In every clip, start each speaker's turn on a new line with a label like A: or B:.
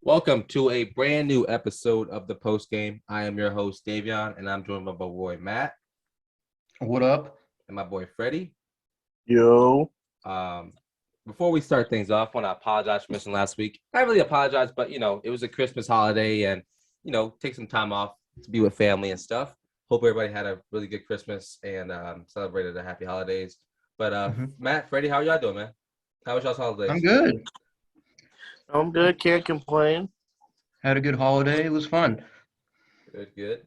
A: Welcome to a brand new episode of the Post Game. I am your host, Davion, and I'm joined by my boy Matt
B: What up?
A: and my boy Freddie.
C: Yo.
A: Um, Before we start things off, I want to apologize for missing last week. Not really apologize, but it was a Christmas holiday, and take some time off to be with family and stuff. Hope everybody had a really good Christmas and celebrated the happy holidays. But Matt, Freddie, how y'all doing, man? How was y'all's holidays?
B: I'm good.
C: I'm good. Can't complain.
B: Had a good holiday. It was fun.
A: Good.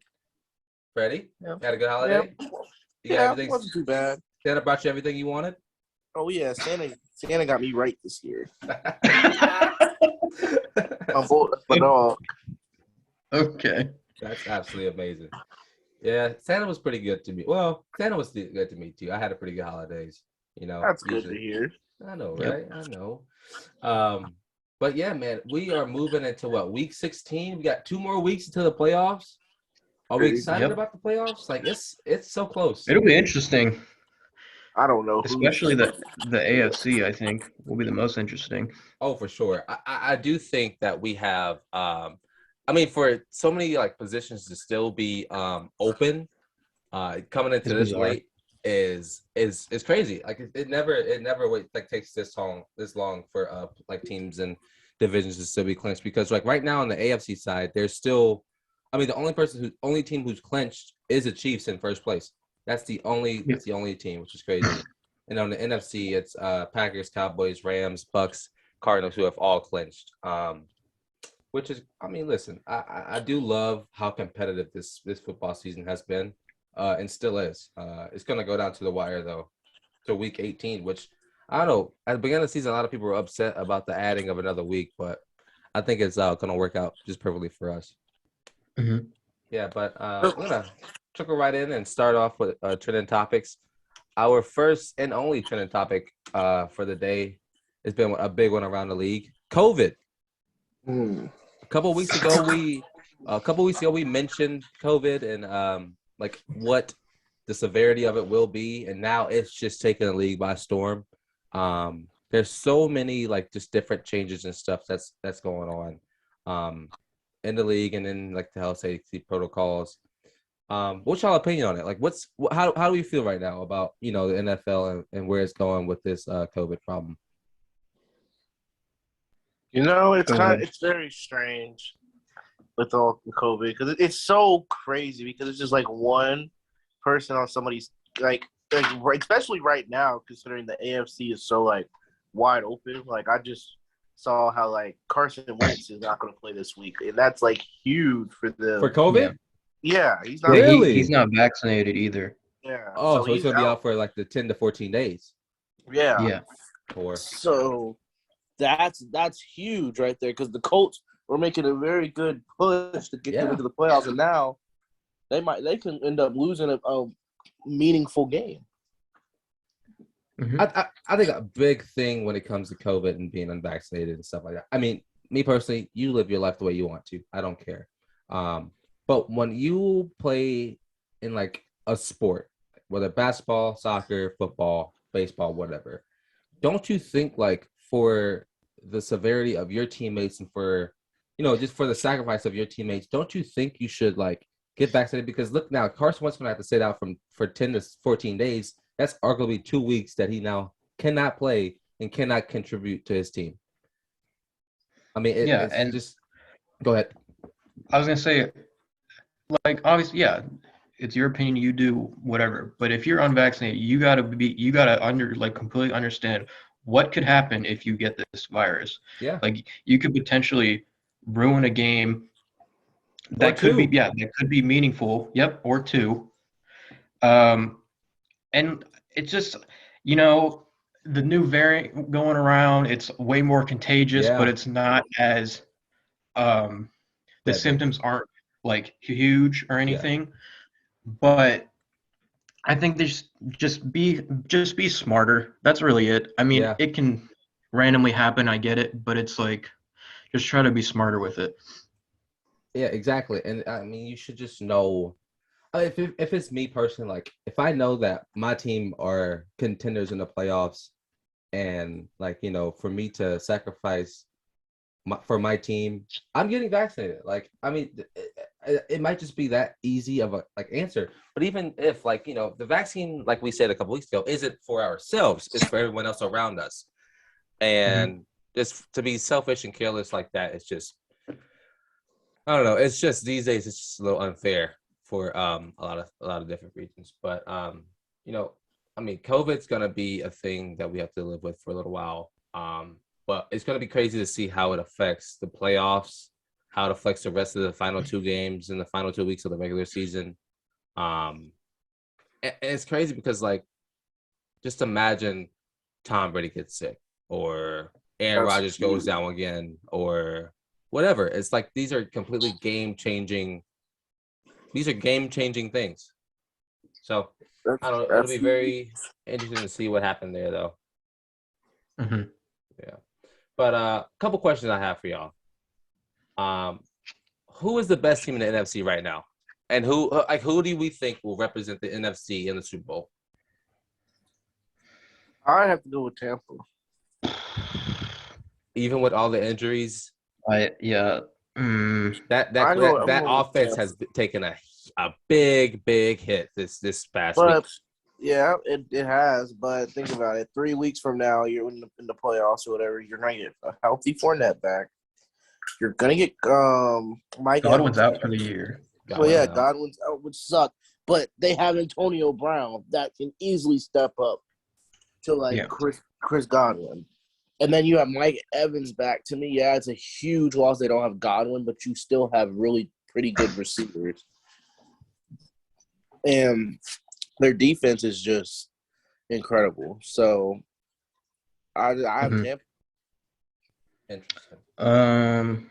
A: Freddie,
C: Yep.
A: had a good holiday.
C: Yep.
A: You got
C: Yeah,
A: everything?
C: it wasn't too bad.
A: Santa brought you everything you wanted.
C: Oh yeah, Santa got me right this year. I'm bold as my dog.
B: Okay.
A: That's absolutely amazing. Yeah, Santa was pretty good to me. Well, Santa was good to me too. I had a pretty good holidays.
C: That's good to hear.
A: I know,
B: Yep.
A: right? I know. But yeah, man, we are moving into week 16. We got 2 more weeks until the playoffs. Are we excited
B: Yep.
A: about the playoffs? Like it's so close.
B: It'll be interesting,
C: I don't know.
B: especially the AFC. I think will be the most interesting.
A: Oh, for sure. I do think that we have for so many positions to still be open, coming into
B: It's
A: this
B: bizarre.
A: late is crazy. Like it never takes this long for teams and divisions to still be clinched, because right now on the AFC side, there's still the only team who's clinched is the Chiefs in first place. That's the only team, which is crazy. And on the NFC, it's Packers, Cowboys, Rams, Bucks, Cardinals, who have all clinched. Which is, listen, I do love how competitive this football season has been, and still is. It's going to go down to the wire, though, to week 18, which, I don't know. At the beginning of the season, a lot of people were upset about the adding of another week, but I think it's going to work out just perfectly for us.
B: Mm-hmm.
A: Yeah, but I'm going to trickle right in and start off with trending topics. Our first and only trending topic for the day has been a big one around the league: COVID. A couple weeks ago, we mentioned COVID and what the severity of it will be, and now it's just taking the league by storm. There's so many just different changes and stuff that's going on in the league and in the health safety protocols. What's y'all opinion on it? How do we feel right now about the NFL and where it's going with this COVID problem?
C: It's very strange with all the COVID because it's so crazy because it's just one person on somebody's especially right now, considering the AFC is so wide open. I just saw how Carson Wentz is not going to play this week, and that's huge for
A: For COVID.
C: Yeah, he's not
A: Really?
B: He's not vaccinated either.
C: Yeah.
A: Oh, so he's gonna be out for the 10 to 14 days.
C: Yeah.
B: Yeah.
C: So that's huge right there because the Colts were making a very good push to get them into the playoffs, and now they can end up losing a meaningful game.
B: Mm-hmm.
A: I think a big thing when it comes to COVID and being unvaccinated and stuff like that. Me personally, you live your life the way you want to. I don't care. But when you play in a sport, whether basketball, soccer, football, baseball, whatever, don't you think for the severity of your teammates and for just for the sacrifice of your teammates, don't you think you should get vaccinated? Because look now, Carson Wentz gonna have to sit out for 10 to 14 days. That's arguably 2 weeks that he now cannot play and cannot contribute to his team. It's just go ahead.
B: I was gonna say, obviously, yeah, it's your opinion. You do whatever, but if you're unvaccinated, you gotta completely understand what could happen if you get this virus.
A: Yeah.
B: You could potentially ruin a game. That could be meaningful. Yep, or 2. And it's just, the new variant going around, it's way more contagious, but it's not as the symptoms aren't huge or anything. But I think there's just be smarter. That's really it. It can randomly happen, I get it, but it's just try to be smarter with it.
A: Yeah, exactly. And you should just know if it's me personally, if I know that my team are contenders in the playoffs, and for me to sacrifice for my team, I'm getting vaccinated. Like, I mean, it might just be that easy of a answer. But even if the vaccine, like we said a couple weeks ago, isn't for ourselves, it's for everyone else around us. And just to be selfish and careless like that, it's just, I don't know. It's just these days, it's just a little unfair for a lot of different reasons. But I mean, COVID's gonna be a thing that we have to live with for a little while. But it's gonna be crazy to see how it affects the playoffs, how it affects the rest of the final 2 games and the final 2 weeks of the regular season. And it's crazy because just imagine Tom Brady gets sick or Aaron Rodgers goes down again or whatever. It's like these are completely game-changing. These are game-changing things. So I don't know. It'll be very interesting to see what happened there, though. Yeah. But a couple questions I have for y'all. Who is the best team in the NFC right now? And who do we think will represent the NFC in the Super Bowl?
C: I have to go with Tampa.
A: Even with all the injuries?
B: That
A: offense has taken a big hit this past week.
C: Yeah, it has. But think about it. 3 weeks from now, you're in the playoffs or whatever. You're gonna get a healthy Fournette back. You're gonna get Mike
B: Godwin's out for the year.
C: Godwin's out, which suck. But they have Antonio Brown that can easily step up to Chris Godwin. And then you have Mike Evans back. To me, yeah, it's a huge loss. They don't have Godwin, but you still have really pretty good receivers. And their defense is just incredible. So I have Tampa.
A: Interesting.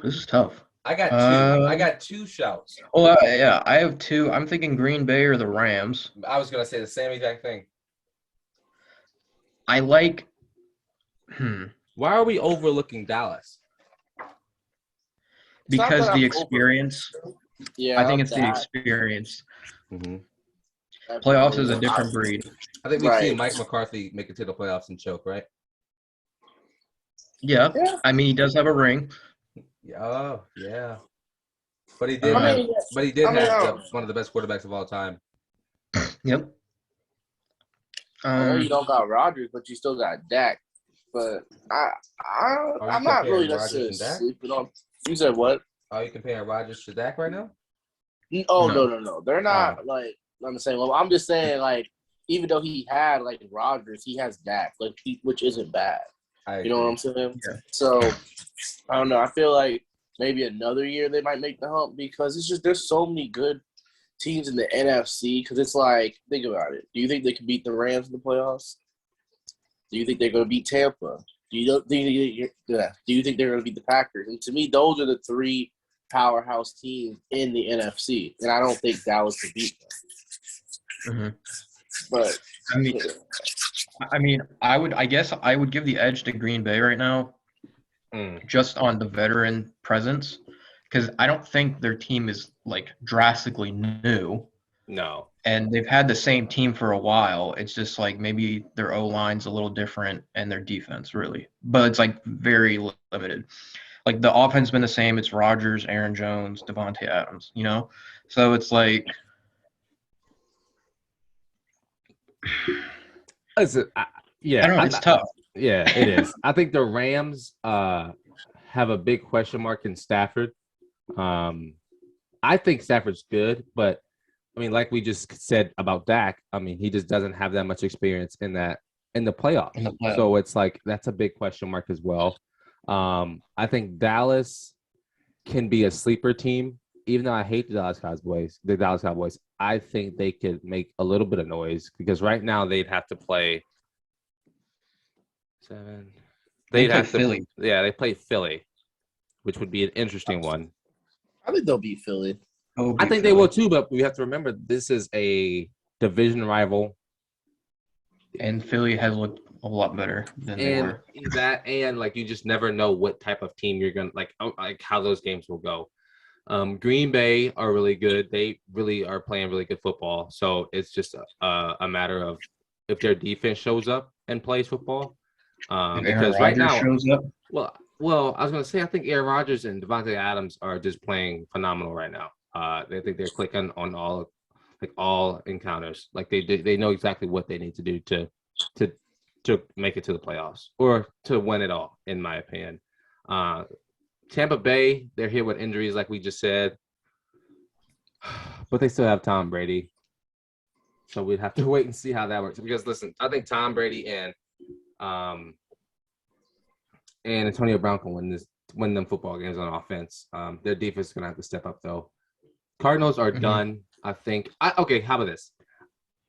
B: This is tough.
A: I got two shouts.
B: Oh yeah, I have 2. I'm thinking Green Bay or the Rams.
A: I was gonna say the same exact thing.
B: I like.
A: Why are we overlooking Dallas?
B: Because the experience.
C: Yeah,
B: I think it's the experience. Playoffs is a different breed.
A: I think we've seen Mike McCarthy make it to the playoffs and choke, right?
B: Yeah. I mean, he does have a ring.
A: Oh, yeah. But he did have one of the best quarterbacks of all time.
B: Yep.
C: I know you don't got Rodgers, but you still got Dak. But I'm not really necessarily sleeping on. You said what?
A: Are you comparing Rodgers to Dak right now?
C: Oh no. They're not on the same level. I'm just saying even though he had Rodgers, he has Dak, which isn't bad. You know what I'm saying? Yeah. So I don't know. I feel like maybe another year they might make the hump because it's just there's so many good teams in the NFC. Because it's think about it. Do you think they can beat the Rams in the playoffs? Do you think they're going to beat Tampa? Do you think they're going to beat the Packers? And to me, those are the 3 powerhouse teams in the NFC, and I don't think Dallas could beat them. But
B: I mean, I guess I would give the edge to Green Bay right now, just on the veteran presence, because I don't think their team is drastically new.
A: No.
B: And they've had the same team for a while. It's just maybe their O-line's a little different and their defense really, but it's very limited. The offense has been the same. It's Rodgers, Aaron Jones, Devontae Adams, So it's
A: yeah,
B: I don't know. It's tough.
A: Yeah, it is. I think the Rams have a big question mark in Stafford. I think Stafford's good, but I mean, like we just said about Dak, I mean, he just doesn't have that much experience in the playoffs. So it's that's a big question mark as well. I think Dallas can be a sleeper team, even though I hate the Dallas Cowboys. I think they could make a little bit of noise because right now they'd have to play 7. They'd have to Philly. They play Philly, which would be an interesting one.
C: I think they'll beat Philly.
A: I think they will too, but we have to remember this is a division rival.
B: And Philly has looked a lot better than they were.
A: And you just never know what type of team you're gonna how those games will go. Green Bay are really good. They really are playing really good football. So it's just a matter of if their defense shows up and plays football,
B: Because right now shows up.
A: Well, I was gonna say I think Aaron Rodgers and Devontae Adams are just playing phenomenal right now. They think they're clicking on all encounters. Like they know exactly what they need to do to make it to the playoffs or to win it all, in my opinion. Tampa Bay, they're here with injuries, like we just said, but they still have Tom Brady. So we'd have to wait and see how that works. Because listen, I think Tom Brady and Antonio Brown can win them football games on offense. Their defense is gonna have to step up though. Cardinals are done. I think. Okay, how about this?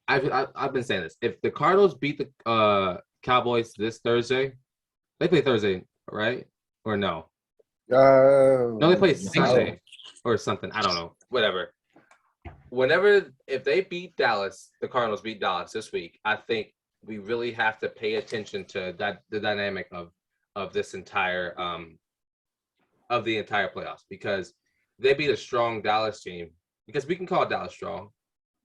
A: I've been saying this. If the Cardinals beat the Cowboys this Thursday, they play Thursday, right? Or no? No, they play Sunday or something. I don't know. Whatever. If they beat Dallas, the Cardinals beat Dallas this week, I think we really have to pay attention to the dynamic of this entire of the entire playoffs, because they beat a strong Dallas team, because we can call Dallas strong.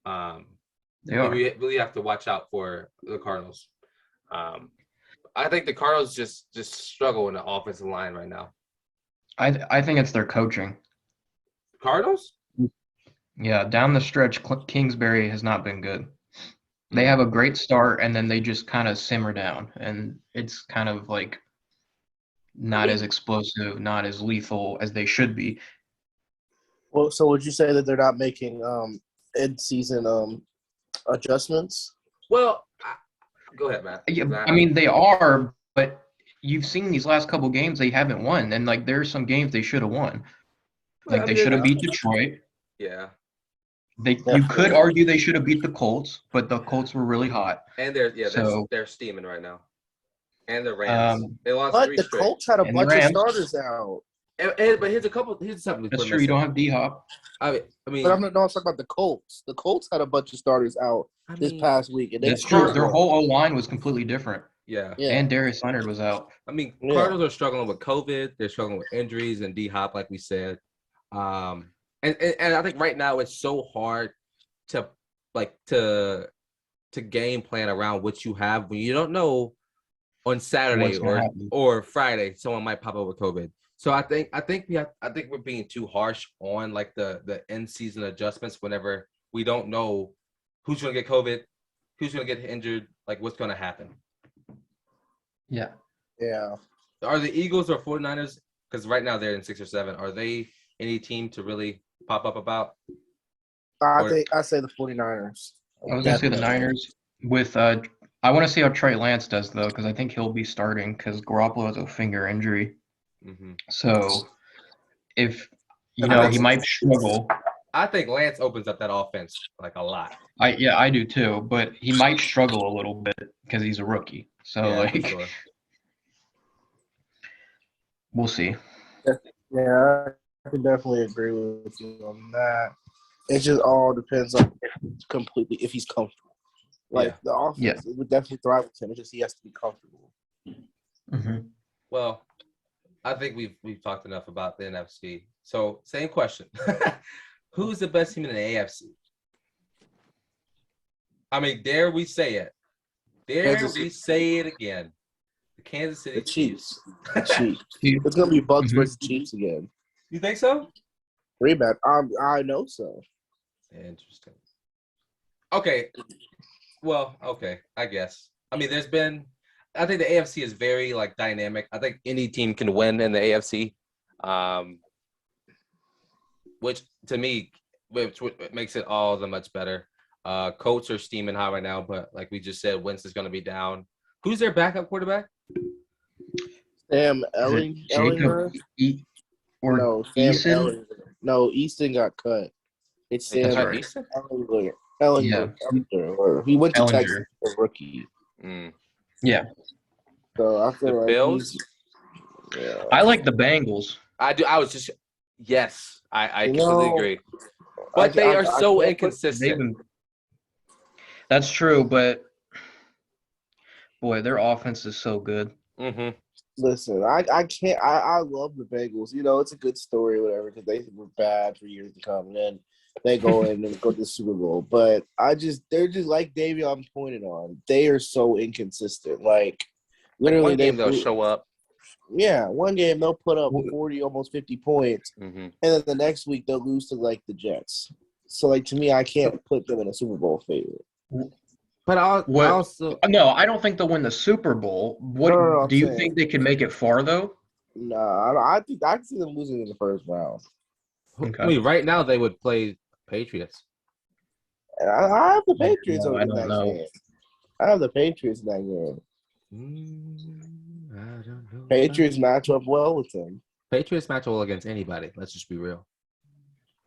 A: We really have to watch out for the Cardinals. I think the Cardinals just struggle in the offensive line right now.
B: I think it's their coaching.
A: Cardinals?
B: Yeah, down the stretch, Kingsbury has not been good. They have a great start, and then they just kind of simmer down, and it's kind of like not as explosive, not as lethal as they should be.
C: Well, so would you say that they're not making in-season adjustments?
A: Well, go ahead, Matt.
B: Yeah, I mean, they are, but you've seen these last couple games they haven't won, and like there's some games they should have won. Like they should have beat Detroit.
A: Yeah.
B: You could argue they should have beat the Colts, but the Colts were really hot.
A: And they're steaming right now. And the Rams. They lost
C: but
A: 3
C: the
A: straight.
C: Colts had a bunch of starters out.
A: But here's something.
B: That's true. You don't have D-Hop.
A: I mean,
C: but I'm not talking about the Colts. The Colts had a bunch of starters out this past week, and
B: that's true. Their whole O-line was completely different.
A: Yeah.
B: And Darius Leonard was out.
A: I mean, Cardinals are struggling with COVID. They're struggling with injuries and D-Hop, like we said. And I think right now it's so hard to game plan around what you have when you don't know on Saturday or Friday someone might pop up with COVID. So I think we're being too harsh on like the end season adjustments whenever we don't know who's going to get COVID, who's going to get injured, like what's going to happen.
B: Yeah.
C: Yeah.
A: Are the Eagles or 49ers, because right now they're in 6 or 7, are they any team to really pop up about?
C: I say the 49ers.
B: I was going to say the Niners with I want to see how Trey Lance does, though, because I think he'll be starting because Garoppolo has a finger injury. Mm-hmm. So if, he might struggle.
A: I think Lance opens up that offense like a lot.
B: I do too, but he might struggle a little bit because he's a rookie. So, sure. We'll see.
C: Yeah, I can definitely agree with you on that. It just all depends on completely if he's comfortable. The offense would definitely thrive with him. It's just he has to be comfortable.
B: Mm-hmm.
A: Well, I think we've talked enough about the NFC. So, same question. Who's the best team in the AFC? I mean, dare we say it? Dare we say it again? The Kansas City
C: Chiefs. The Chiefs. It's going to be Bucs versus Chiefs again.
A: You think so?
C: Rematch. I know so.
A: Interesting. Okay. Well, okay, I guess. I mean, I think the AFC is very dynamic. I think any team can win in the AFC, which to me, which makes it all the much better. Colts are steaming hot right now, but like we just said, Wentz is going to be down. Who's their backup quarterback?
C: Sam Ellinger?
B: No, Easton?
C: No, Easton got cut. It's Sam Ellinger. Ellinger. He went to Texas as a rookie.
B: Yeah.
C: So I feel
A: the Bills?
B: I like the Bengals.
A: I do. I completely agree. But they are so inconsistent.
B: That's true, but boy, their offense is so good.
A: Mm-hmm.
C: Listen, I can't. I love the Bengals. It's a good story, whatever, because they were bad for years to come, and then they go in and go to the Super Bowl. But they're just like Davion pointed on. They are so inconsistent. Like Literally,
A: one game they'll show up.
C: Yeah, one game they'll put up 40, almost 50 points, and then the next week they'll lose to like the Jets. So, like to me, I can't put them in a Super Bowl favorite.
A: But I
B: don't think they'll win the Super Bowl. What do you think they can make it far though?
C: No, I think I can see them losing in the first round.
A: Okay. I mean, right now they would play Patriots.
C: And I have the Patriots in that game. I have the Patriots in that game.
A: I don't know.
C: Patriots match up well with them.
A: Patriots match well against anybody. Let's just be real.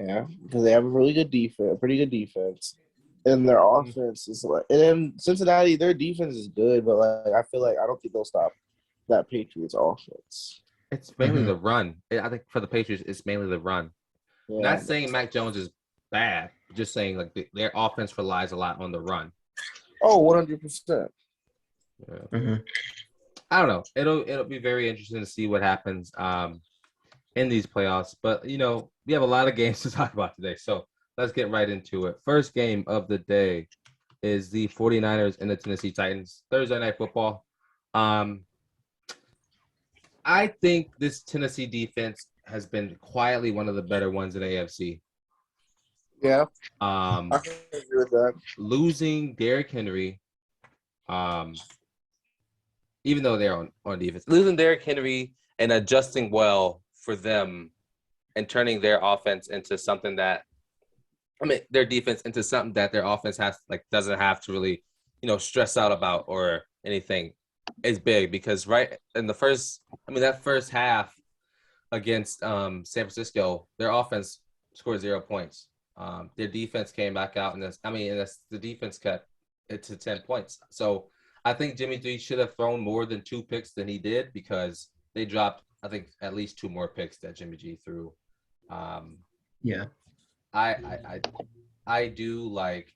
C: Yeah, because they have a really good defense, pretty good defense, and their offense is like. And then Cincinnati, their defense is good, but like I feel like I don't think they'll stop that Patriots offense.
A: It's mainly the run. I think for the Patriots, it's mainly the run. Yeah. Not saying Mac Jones is bad, just saying like their offense relies a lot on the run.
C: Oh, 100%.
A: Yeah. I don't know. It'll be very interesting to see what happens in these playoffs. But we have a lot of games to talk about today, so let's get right into it. First game of the day is the 49ers and the Tennessee Titans. Thursday Night Football. I think this Tennessee defense has been quietly one of the better ones in AFC.
C: Yeah. I can agree with that.
A: Losing Derrick Henry, even though they're on defense, losing Derrick Henry and adjusting well for them and turning their offense into something that, their defense into something that their offense doesn't have to really, stress out about or anything is big because right in the that first half against San Francisco, their offense scored 0 points. Their defense came back out the defense cut it to 10 points. So I think Jimmy G should have thrown more than 2 picks than he did because they dropped, I think, at least 2 more picks that Jimmy G threw.
B: Yeah.
A: I do like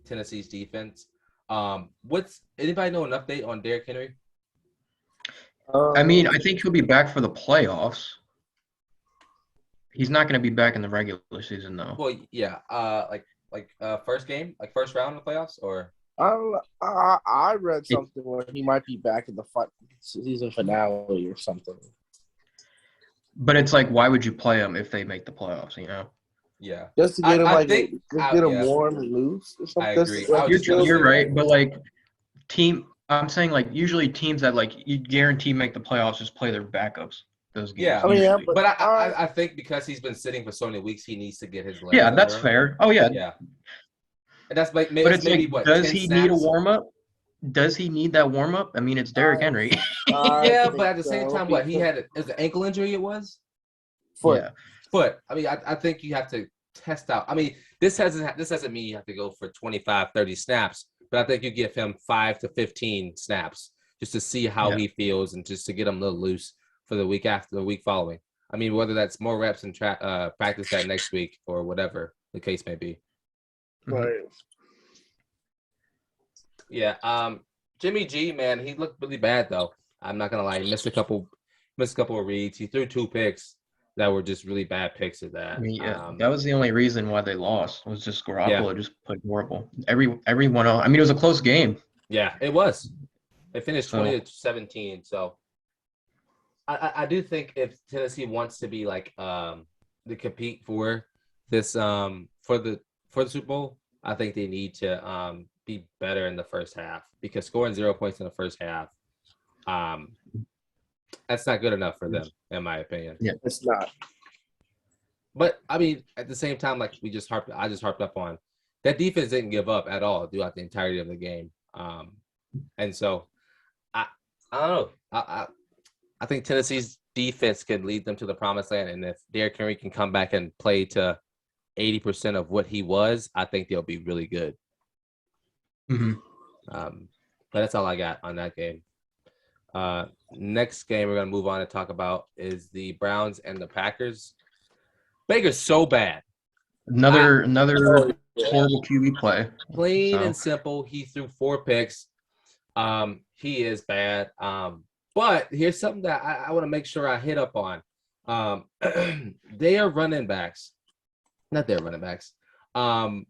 A: Tennessee's defense. Anybody know an update on Derrick Henry?
B: I think he'll be back for the playoffs. He's not going to be back in the regular season, though.
A: Well, yeah. First game, first round of the playoffs, or
C: I read something where he might be back in the season finale or something.
B: But it's like, why would you play him if they make the playoffs?
A: Yeah,
C: just to get him get him warm and loose or something.
A: I agree.
B: You're right, but I'm saying usually teams that you guarantee make the playoffs just play their backups. Those games.
A: Yeah, but I think because he's been sitting for so many weeks, he needs to get his legs.
B: Yeah, that's fair. Oh yeah.
A: Yeah. And that's maybe what?
B: Does he need a warm up? Does he need that warm up? It's Derrick Henry.
A: Yeah, but at the same time, what he had is an ankle injury. It was
C: foot.
B: Yeah.
A: Foot. I think you have to test out. This doesn't mean you have to go for 25, 30 snaps, but I think you give him 5 to 15 snaps just to see how he feels and just to get him a little loose for the week after the week following. Whether that's more reps and practice that next week or whatever the case may be.
C: Right.
A: Yeah. Jimmy G, man, he looked really bad though. I'm not gonna lie. He missed a couple of reads. He threw 2 picks that were just really bad picks at that.
B: That was the only reason why they lost was just Garoppolo just played horrible. Everyone else. It was a close game.
A: Yeah, it was. It finished 20-17. So I do think if Tennessee wants to be to compete for this for the Super Bowl, I think they need to be better in the first half because scoring 0 points in the first half, that's not good enough for them, in my opinion.
B: Yeah,
C: it's not.
A: But at the same time, I just harped up on that defense didn't give up at all throughout the entirety of the game, and so I don't know. I think Tennessee's defense can lead them to the promised land, and if Derrick Henry can come back and play to 80% of what he was, I think they'll be really good.
B: Mm-hmm.
A: But that's all I got on that game. Next game we're going to move on and talk about is the Browns and the Packers. Baker's so bad.
B: Another horrible QB play.
A: Plain and simple. He threw 4 picks. He is bad. But here's something that I want to make sure I hit up on. They are running backs. Not their running backs. What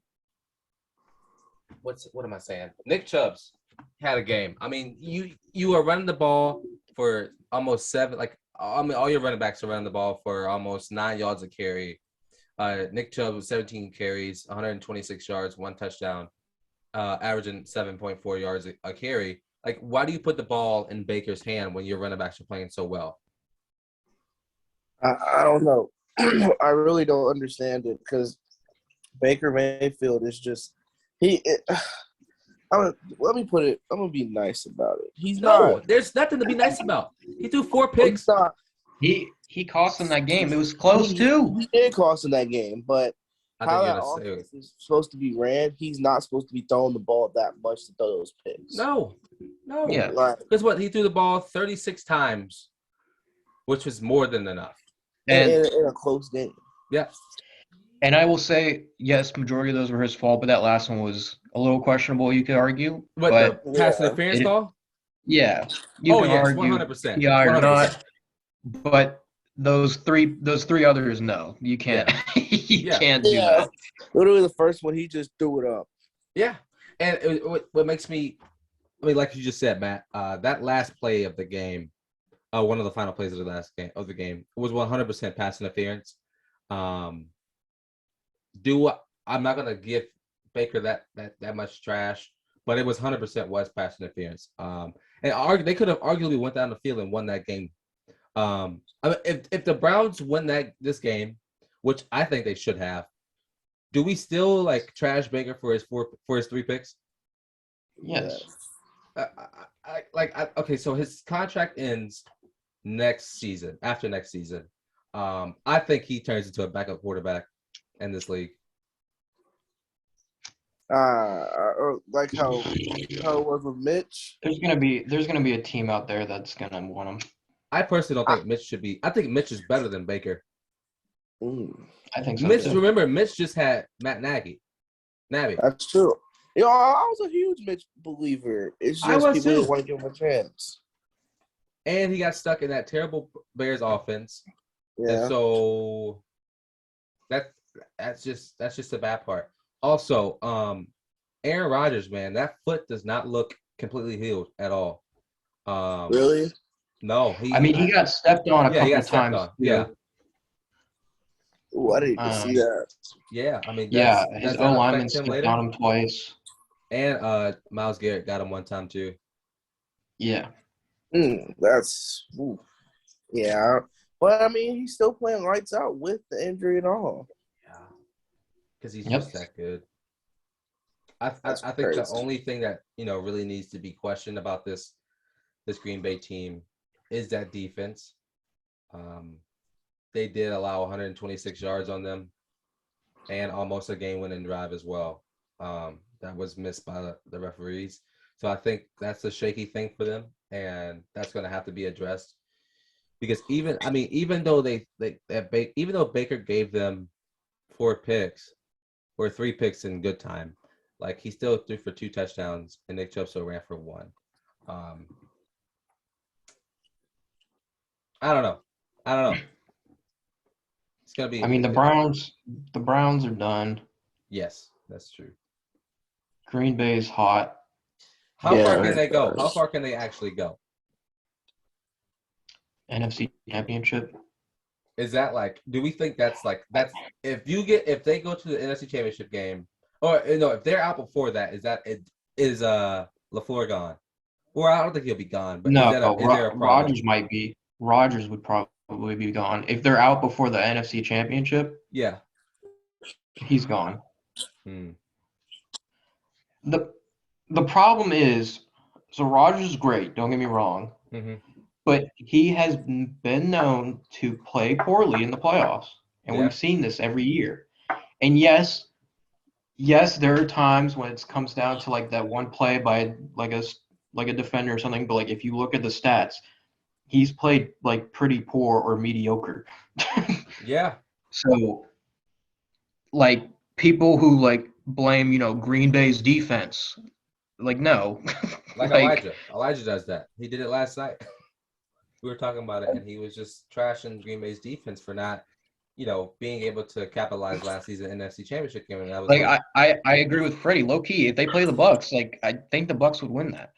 A: am I saying? Nick Chubb's had a game. I mean, you are running the ball for almost 7. Like, I mean, all your running backs are running the ball for almost 9 yards a carry. Nick Chubb with 17 carries, 126 yards, 1 touchdown, averaging 7.4 yards a carry. Like, why do you put the ball in Baker's hand when your running backs are playing so well?
C: I don't know. I really don't understand it because Baker Mayfield is just let me put it. I'm gonna be nice about it.
A: There's nothing to be nice about. He threw 4 picks.
B: He cost them that game. It was close too.
C: He did cost them that game, but how that offense is supposed to be ran, he's not supposed to be throwing the ball that much to throw those picks.
A: No.
B: Yeah.
A: Because what, he threw the ball 36 times, which was more than enough.
C: And in a close game.
A: Yeah.
B: And I will say, yes, majority of those were his fault, but that last one was a little questionable, you could argue.
A: But the pass interference call?
B: Yeah. You can argue
A: 100%.
B: Yeah, or not. But those three others, no. You can't. You can't do that.
C: Literally the first one, he just threw it up.
A: Yeah. And what makes me, I mean, like you just said, Matt, that last play of the game, one of the final plays of the game was 100% pass interference. I'm not gonna give Baker that much trash, but it was 100% was pass interference. And they could have arguably went down the field and won that game. I mean, if the Browns win this game, which I think they should have, do we still like trash Baker for his 3 picks?
B: Yes.
A: Okay, so his contract ends after next season. I think he turns into a backup quarterback in this league.
C: Like how it was with Mitch.
B: There's gonna be a team out there that's gonna want him.
A: I personally don't think Mitch should be. I think Mitch is better than Baker.
B: I think so.
A: Remember, Mitch just had Matt Nagy.
C: That's true. I was a huge Mitch believer. It's just people didn't want to give him a chance.
A: And he got stuck in that terrible Bears offense.
C: Yeah.
A: And so that's just the bad part. Also, Aaron Rodgers, man, that foot does not look completely healed at all.
C: Really?
A: No.
B: He got stepped on a couple times.
A: Yeah.
C: Ooh, I didn't even see that.
A: Yeah, I mean,
B: his O-lineman stepped on him twice.
A: And Myles Garrett got him one time too.
B: Yeah.
C: That's yeah. But I mean, he's still playing lights out with the injury and all.
A: Yeah. Because he's just that good. I think the only thing that really needs to be questioned about this Green Bay team is that defense. They did allow 126 yards on them, and almost a game-winning drive as well. That was missed by the referees. So I think that's a shaky thing for them, and that's going to have to be addressed. Because even though even though Baker gave them 4 picks or 3 picks in good time, like he still threw for 2 touchdowns, and Nick Chubb still ran for 1. I don't know. It's gonna be.
B: I mean, the Browns are done.
A: Yes, that's true.
B: Green Bay is hot.
A: How far can they go? How far can they actually go?
B: NFC Championship.
A: Is that do we think that's if they go to the NFC Championship game, or if they're out before that, is LaFleur gone? Or I don't think he'll be gone. But
B: no,
A: is there a problem?
B: Rodgers might be. Rodgers would probably be gone if they're out before the NFC Championship.
A: Yeah,
B: he's gone. The problem is, so Rodgers is great. Don't get me wrong, but he has been known to play poorly in the playoffs, and we've seen this every year. And yes, there are times when it comes down to that one play by a defender or something. But if you look at the stats, he's played pretty poor or mediocre.
A: Yeah.
B: So people who blame Green Bay's defense, no.
A: Elijah does that. He did it last night. We were talking about it, and he was just trashing Green Bay's defense for not being able to capitalize last season NFC Championship game. And that was
B: I agree with Freddie. Low key, if they play the Bucs, I think the Bucs would win that.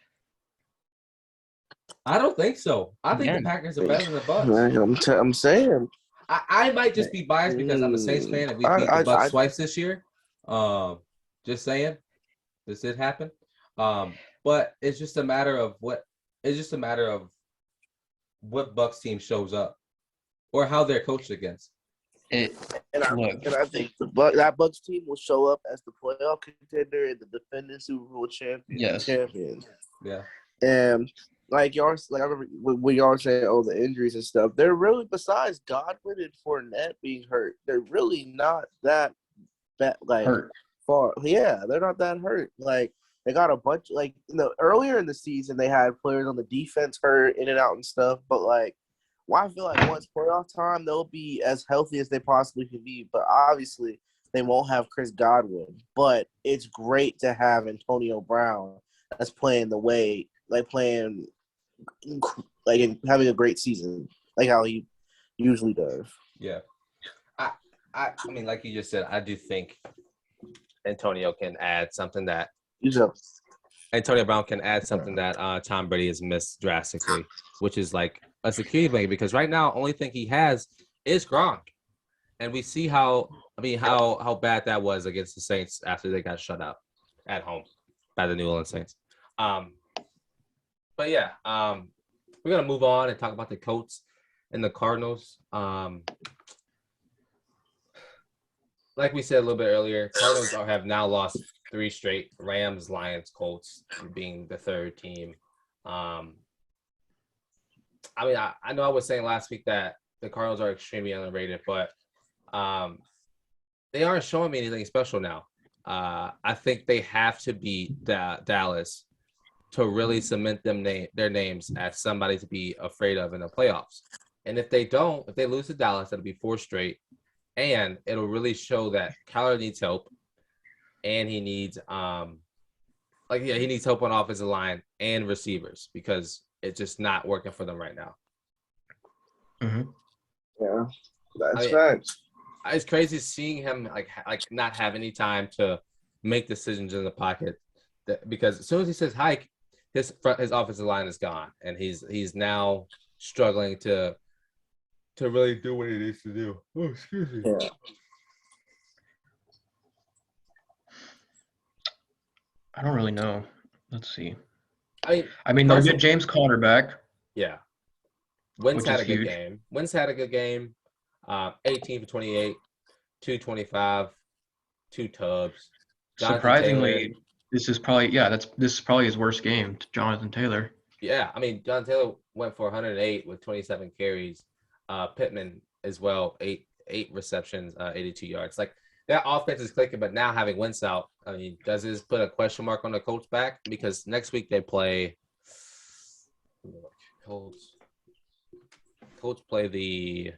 A: I don't think so. I think the Packers are better than the Bucs.
C: I'm saying.
A: I might just be biased because I'm a Saints fan and we beat the Bucs twice this year. Just saying, this did happen. But it's just a matter of what. It's just a matter of what Bucs team shows up or how they're coached against.
C: I think that Bucs team will show up as the playoff contender and the defending Super Bowl champions.
A: Yeah.
C: And I remember when y'all say, "Oh, the injuries and stuff," they're really, besides Godwin and Fournette being hurt, they're really not that bad.
B: Hurt.
C: Far, yeah, they're not that hurt. Like they got a bunch. Like earlier in the season, they had players on the defense hurt in and out and stuff. But I feel like once playoff time, they'll be as healthy as they possibly can be. But obviously, they won't have Chris Godwin. But it's great to have Antonio Brown that's playing the way, playing, and having a great season, like how he usually does.
A: Yeah. I mean, like you just said, I do think Antonio can add something that Antonio Brown can add something that Tom Brady has missed drastically, which is like a security blanket. Because right now, only thing he has is Gronk, and we see how bad that was against the Saints after they got shut out at home by the New Orleans Saints. But yeah, we're gonna move on and talk about the Colts and the Cardinals. Like we said a little bit earlier, Cardinals have now lost 3 straight. Rams, Lions, Colts being the third team. I mean, I know I was saying last week that the Cardinals are extremely underrated, but they aren't showing me anything special now. I think they have to beat Dallas to really cement their names as somebody to be afraid of in the playoffs. And if they lose to Dallas, that'll be 4 straight. And it'll really show that Kyler needs help, and he needs he needs help on offensive line and receivers because it's just not working for them right now.
B: Mm-hmm.
C: Yeah, that's facts.
A: It's crazy seeing him like not have any time to make decisions in the pocket because as soon as he says hike, his offensive line is gone, and he's now struggling to really do what he needs to do. Oh, excuse me.
C: Yeah.
B: I don't really know. Let's see.
A: I
B: mean, they'll get James Conner back.
A: Yeah. Wentz had a good game. Wentz had a good game. 18 for 28, 225, 2 tubs.
B: Surprisingly, this is probably his worst game, Jonathan Taylor.
A: Yeah, I mean, Jonathan Taylor went for 108 with 27 carries. Pittman as well, eight receptions, 82 yards. Like that offense is clicking, but now having Wentz out, I mean, does this put a question mark on the Colts back? Because next week they play Colts play the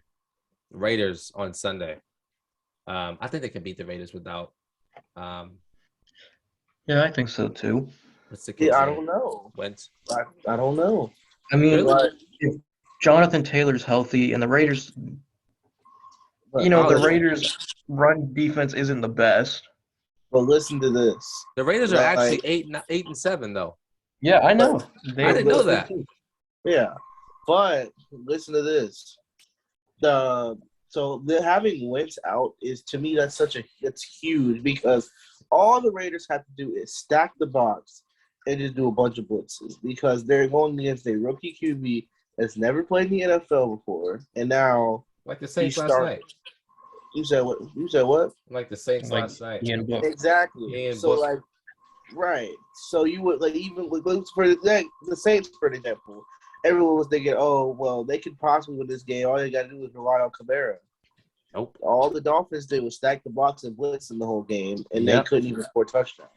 A: Raiders on Sunday. I think they can beat the Raiders without.
B: Yeah, I think so too.
C: I don't know.
A: Wentz.
C: I don't know.
B: I mean, if Jonathan Taylor's healthy and the Raiders, the Raiders' run defense isn't the best.
C: But listen to this.
A: The Raiders are actually 8-7 though.
B: Yeah, I know.
A: I didn't know that.
C: Yeah, but listen to this. Having Wentz out is, to me, it's huge because all the Raiders have to do is stack the box and just do a bunch of blitzes because they're going against a rookie QB that's never played in the NFL before, and now
A: like the Saints last night.
C: You said what?
A: Like the Saints last night.
C: Exactly. So right. So you would even for the Saints, for example, everyone was thinking, oh well, they could possibly win this game. All they got to do is rely on Kamara.
A: Nope.
C: All the Dolphins did was stack the box and blitz in the whole game, and they couldn't even score touchdowns.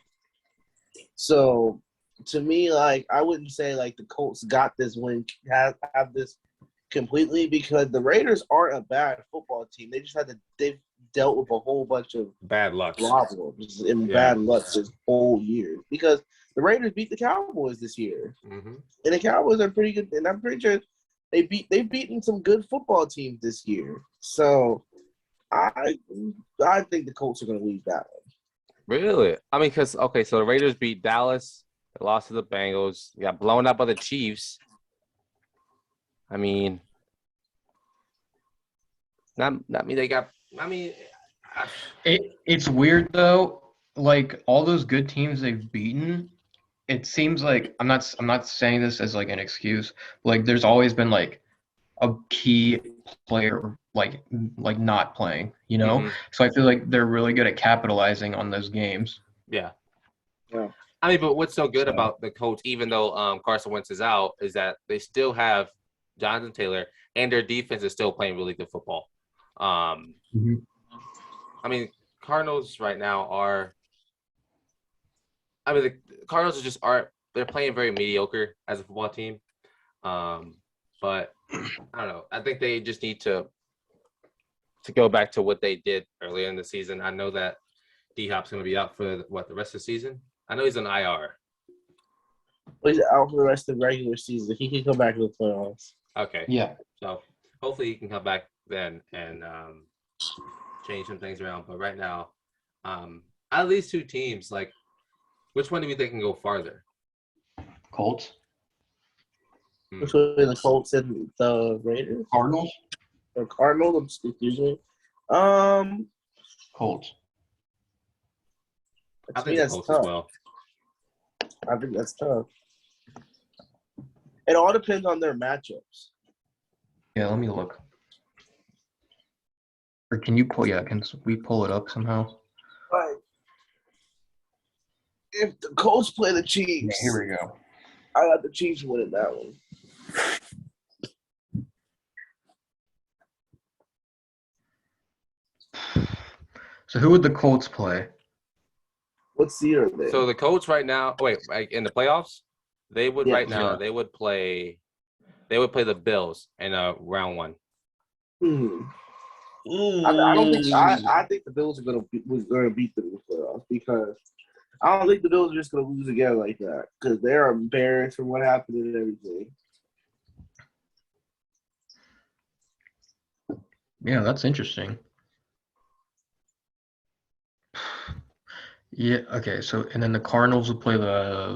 C: So, to me, I wouldn't say the Colts got this win, have this completely, because the Raiders aren't a bad football team. They just they've dealt with a whole bunch of
A: bad luck
C: problems and bad luck this whole year because the Raiders beat the Cowboys this year, and the Cowboys are pretty good, and I'm pretty sure they've beaten some good football teams this year. So. I think the Colts are going to lose that one.
A: Really? I mean, so the Raiders beat Dallas, they lost to the Bengals, they got blown up by the Chiefs, I mean, not me. They got. I mean,
B: It's weird though. Like all those good teams they've beaten, it seems like I'm not saying this as like an excuse. Like there's always been like a key player like not playing, you know?
A: mhm,
B: So I feel like they're really good at capitalizing on those games.
A: yeah.
C: Yeah.
A: I mean, but what's so good
B: So
A: about the Colts, even though Carson Wentz is out, is that they still have Jonathan Taylor, and their defense is still playing really good football.
B: mhm.
A: I mean, Cardinals right now are. I mean, the Cardinals are just aren't. They're playing very mediocre as a football team. But I don't know. I think they just need to go back to what they did earlier in the season. I know that D-Hop's going to be out for the rest of the season. I know he's on IR.
C: But he's out for the rest of the regular season. He can come back to the playoffs.
A: Okay.
B: Yeah.
A: So hopefully he can come back then and change some things around. But right now, out of these two teams, like, which one do we think can go farther?
B: Colts.
C: Between the Colts and the Raiders?
B: Cardinals?
C: Or Cardinals, excuse me.
B: Colts.
A: I
C: To
A: think
C: me,
A: the
C: that's
A: Colts
C: tough.
A: as well.
C: I think that's tough. It all depends on their matchups.
B: Yeah, let me look. Or can we pull it up somehow?
C: Like, if the Colts play the
B: Yeah,
C: Chiefs,
B: here we go.
C: I got the Chiefs winning that one.
B: So who would the Colts play?
C: What seed are they?
A: So the Colts right now, in the playoffs, they would
C: Yeah.
A: they would play the Bills in round one.
C: I don't think I think the Bills are gonna beat them in the playoffs because I don't think the Bills are just gonna lose again like that because they're embarrassed from what happened and everything.
B: Yeah, that's interesting. Yeah, okay, so and then the Cardinals would play the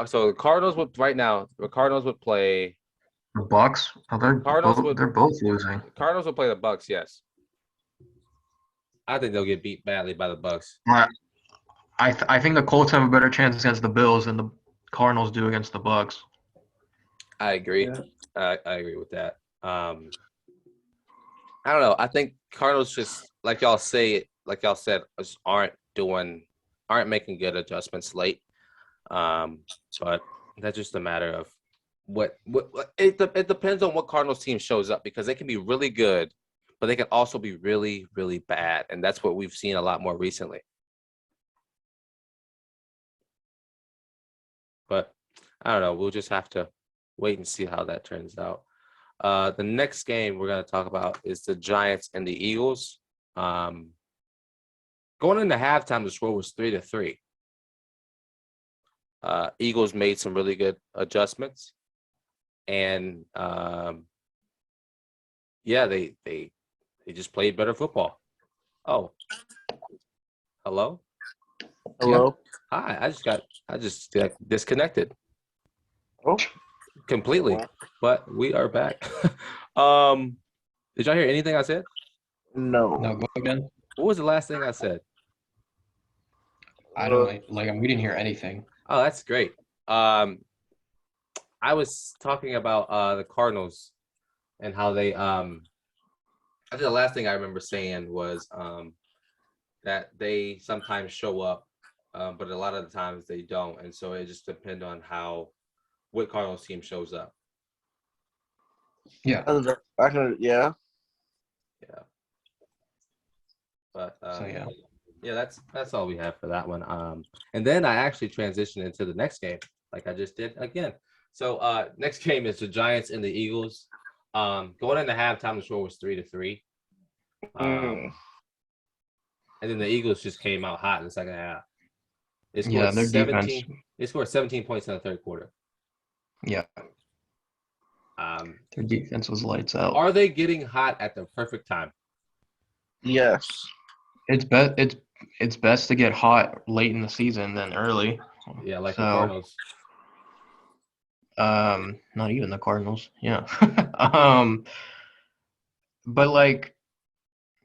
A: So the Cardinals would play
B: the Bucks. Oh, they're both losing.
A: Cardinals would play the Bucks, yes. I think they'll get beat badly by the Bucks.
B: I think the Colts have a better chance against the Bills than the Cardinals do against the Bucks.
A: I agree.
C: Yeah.
A: I agree with that. I don't know. I think Cardinals just like y'all said, just aren't making good adjustments late. But that's just a matter of what it depends on what Cardinals team shows up because they can be really good, but they can also be really, really bad. And that's what we've seen a lot more recently. But I don't know. We'll just have to wait and see how that turns out. The next game we're going to talk about is the Giants and the Eagles. Going into halftime, the score was 3-3. Eagles made some really good adjustments. And, they just played better football. Oh, hello?
C: Hello?
A: Hi, I just got disconnected.
C: Oh.
A: Completely. But we are back. Did y'all hear anything I said?
C: No.
B: No, go again.
A: What was the last thing I said?
B: I don't we didn't hear anything.
A: Oh, that's great. I was talking about the Cardinals and how they I think the last thing I remember saying was that they sometimes show up, but a lot of the times they don't, and so it just depends on what Cardinals team shows up.
B: Yeah.
C: Yeah.
A: But
B: So yeah.
A: that's all we have for that one. And then I actually transitioned into the next game, like I just did again. So next game is the Giants and the Eagles. Going into halftime, the score was 3-3. And then the Eagles just came out hot in the second half. They scored
B: their
A: 17.
B: defense.
A: They scored 17 points in the third quarter.
B: Yeah. Their defense was lights out.
A: Are they getting hot at the perfect time?
C: Yes.
B: It's best to get hot late in the season than early.
A: Yeah, like the Cardinals.
B: Not even the Cardinals. Yeah. But like,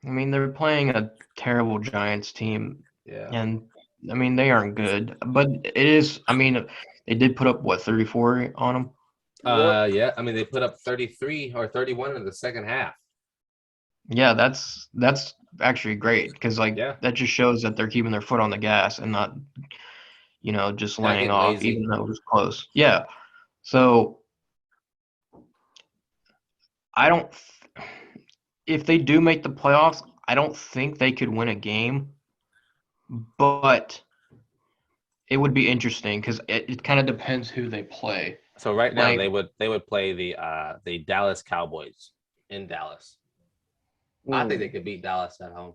B: I mean, they're playing a terrible Giants team, and I mean they aren't good. But it is. I mean, they did put up what 34 on them.
A: Yeah. I mean, they put up 33 or 31 in the second half.
B: Yeah, that's actually great because that just shows that they're keeping their foot on the gas and not, just laying off,
A: lazy.
B: even though it was close. Yeah. So if they do make the playoffs, I don't think they could win a game, but it would be interesting because it kind of depends who they play.
A: So right now they would play the Dallas Cowboys in Dallas. I think they could beat Dallas at home.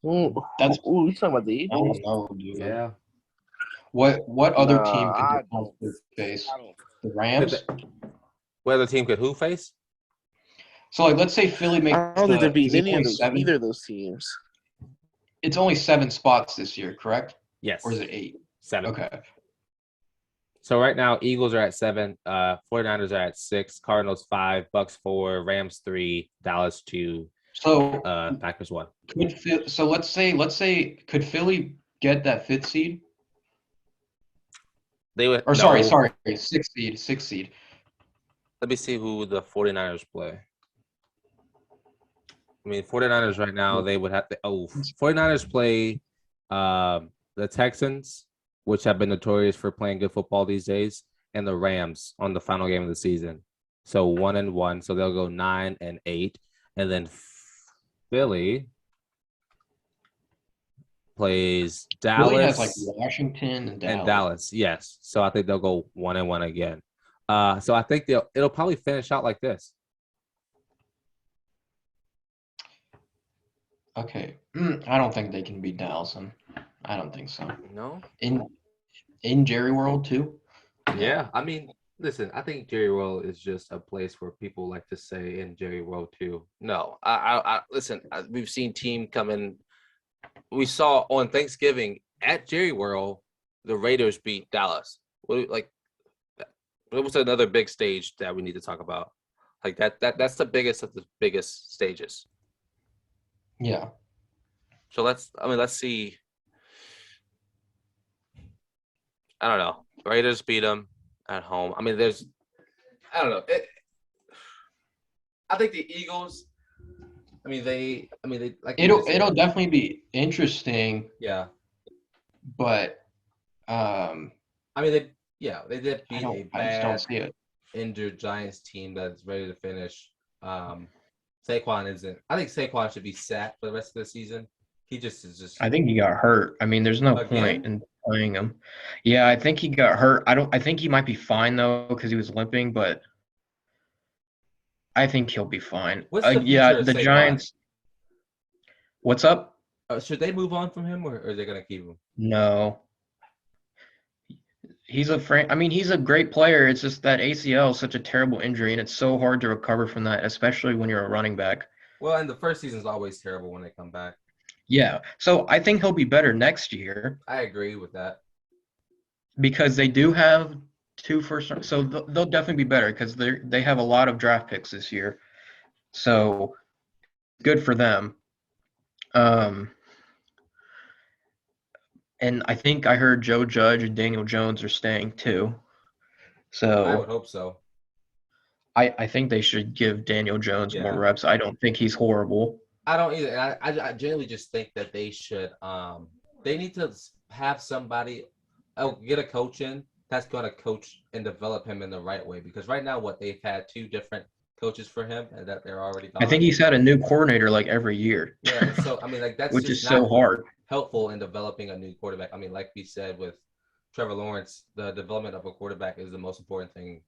C: You talking about the Eagles?
B: I don't know, dude.
A: Yeah.
B: What other team could they face? The Rams?
A: What other team could who face?
B: So, let's say Philly makes
C: I don't think they're beating either of those teams.
B: It's only 7 spots this year, correct?
A: Yes.
B: Or is it 8?
A: 7.
B: Okay.
A: So right now, Eagles are at 7, 49ers are at 6, Cardinals 5, Bucks 4, Rams 3, Dallas 2, Packers 1.
B: So let's say could Philly get that 5th seed?
A: They would.
B: Or sorry, 6th seed.
A: Let me see who the 49ers play. I mean, 49ers right now, they would have to. 49ers play the Texans, which have been notorious for playing good football these days, and the Rams on the final game of the season. So 1-1, so they'll go 9-8, and then Philly plays Dallas.
B: Philly has Washington and
A: Dallas. Yes. So I think they'll go 1-1 again. So I think it'll probably finish out like this.
B: Okay. I don't think they can beat Dallas. I don't think so.
A: No?
B: In Jerry World, too?
A: Yeah. I mean, listen, I think Jerry World is just a place where people like to say in Jerry World, too. No. Listen, we've seen team come in. We saw on Thanksgiving at Jerry World, the Raiders beat Dallas. It was another big stage that we need to talk about. That's the biggest of the biggest stages.
B: Yeah.
A: So let's see. I don't know. Raiders beat them at home. I mean, I don't know. I think the Eagles.
B: It'll definitely be interesting.
A: Yeah.
B: But
A: they did beat a bad
B: see it.
A: Injured Giants team that's ready to finish. Saquon isn't. I think Saquon should be sat for the rest of the season. He just is just.
B: I think he got hurt. I mean, there's no point in playing him. Yeah, I think he got hurt. I think he might be fine though because he was limping, but I think he'll be fine.
A: What's the future of
B: the
A: Saquon?
B: Giants. What's up?
A: Should they move on from him, or are they gonna keep him?
B: No. He's a great player. It's just that ACL is such a terrible injury, and it's so hard to recover from that, especially when you're a running back.
A: Well, and the first season is always terrible when they come back.
B: Yeah. So I think he'll be better next year.
A: I agree with that.
B: Because they do have 2 first, so they'll definitely be better because they have a lot of draft picks this year. So good for them. And I think I heard Joe Judge and Daniel Jones are staying too. So
A: I would hope so.
B: I think they should give Daniel Jones more reps. I don't think he's horrible.
A: I don't either. I generally just think that they should they need to have somebody get a coach in that's going to coach and develop him in the right way, because right now they've had 2 different coaches for him and that they're already gone.
B: I think he's had a new coordinator every year.
A: Yeah, so that's
B: which is so hard.
A: Helpful in developing a new quarterback. I mean, like we said with Trevor Lawrence, the development of a quarterback is the most important thing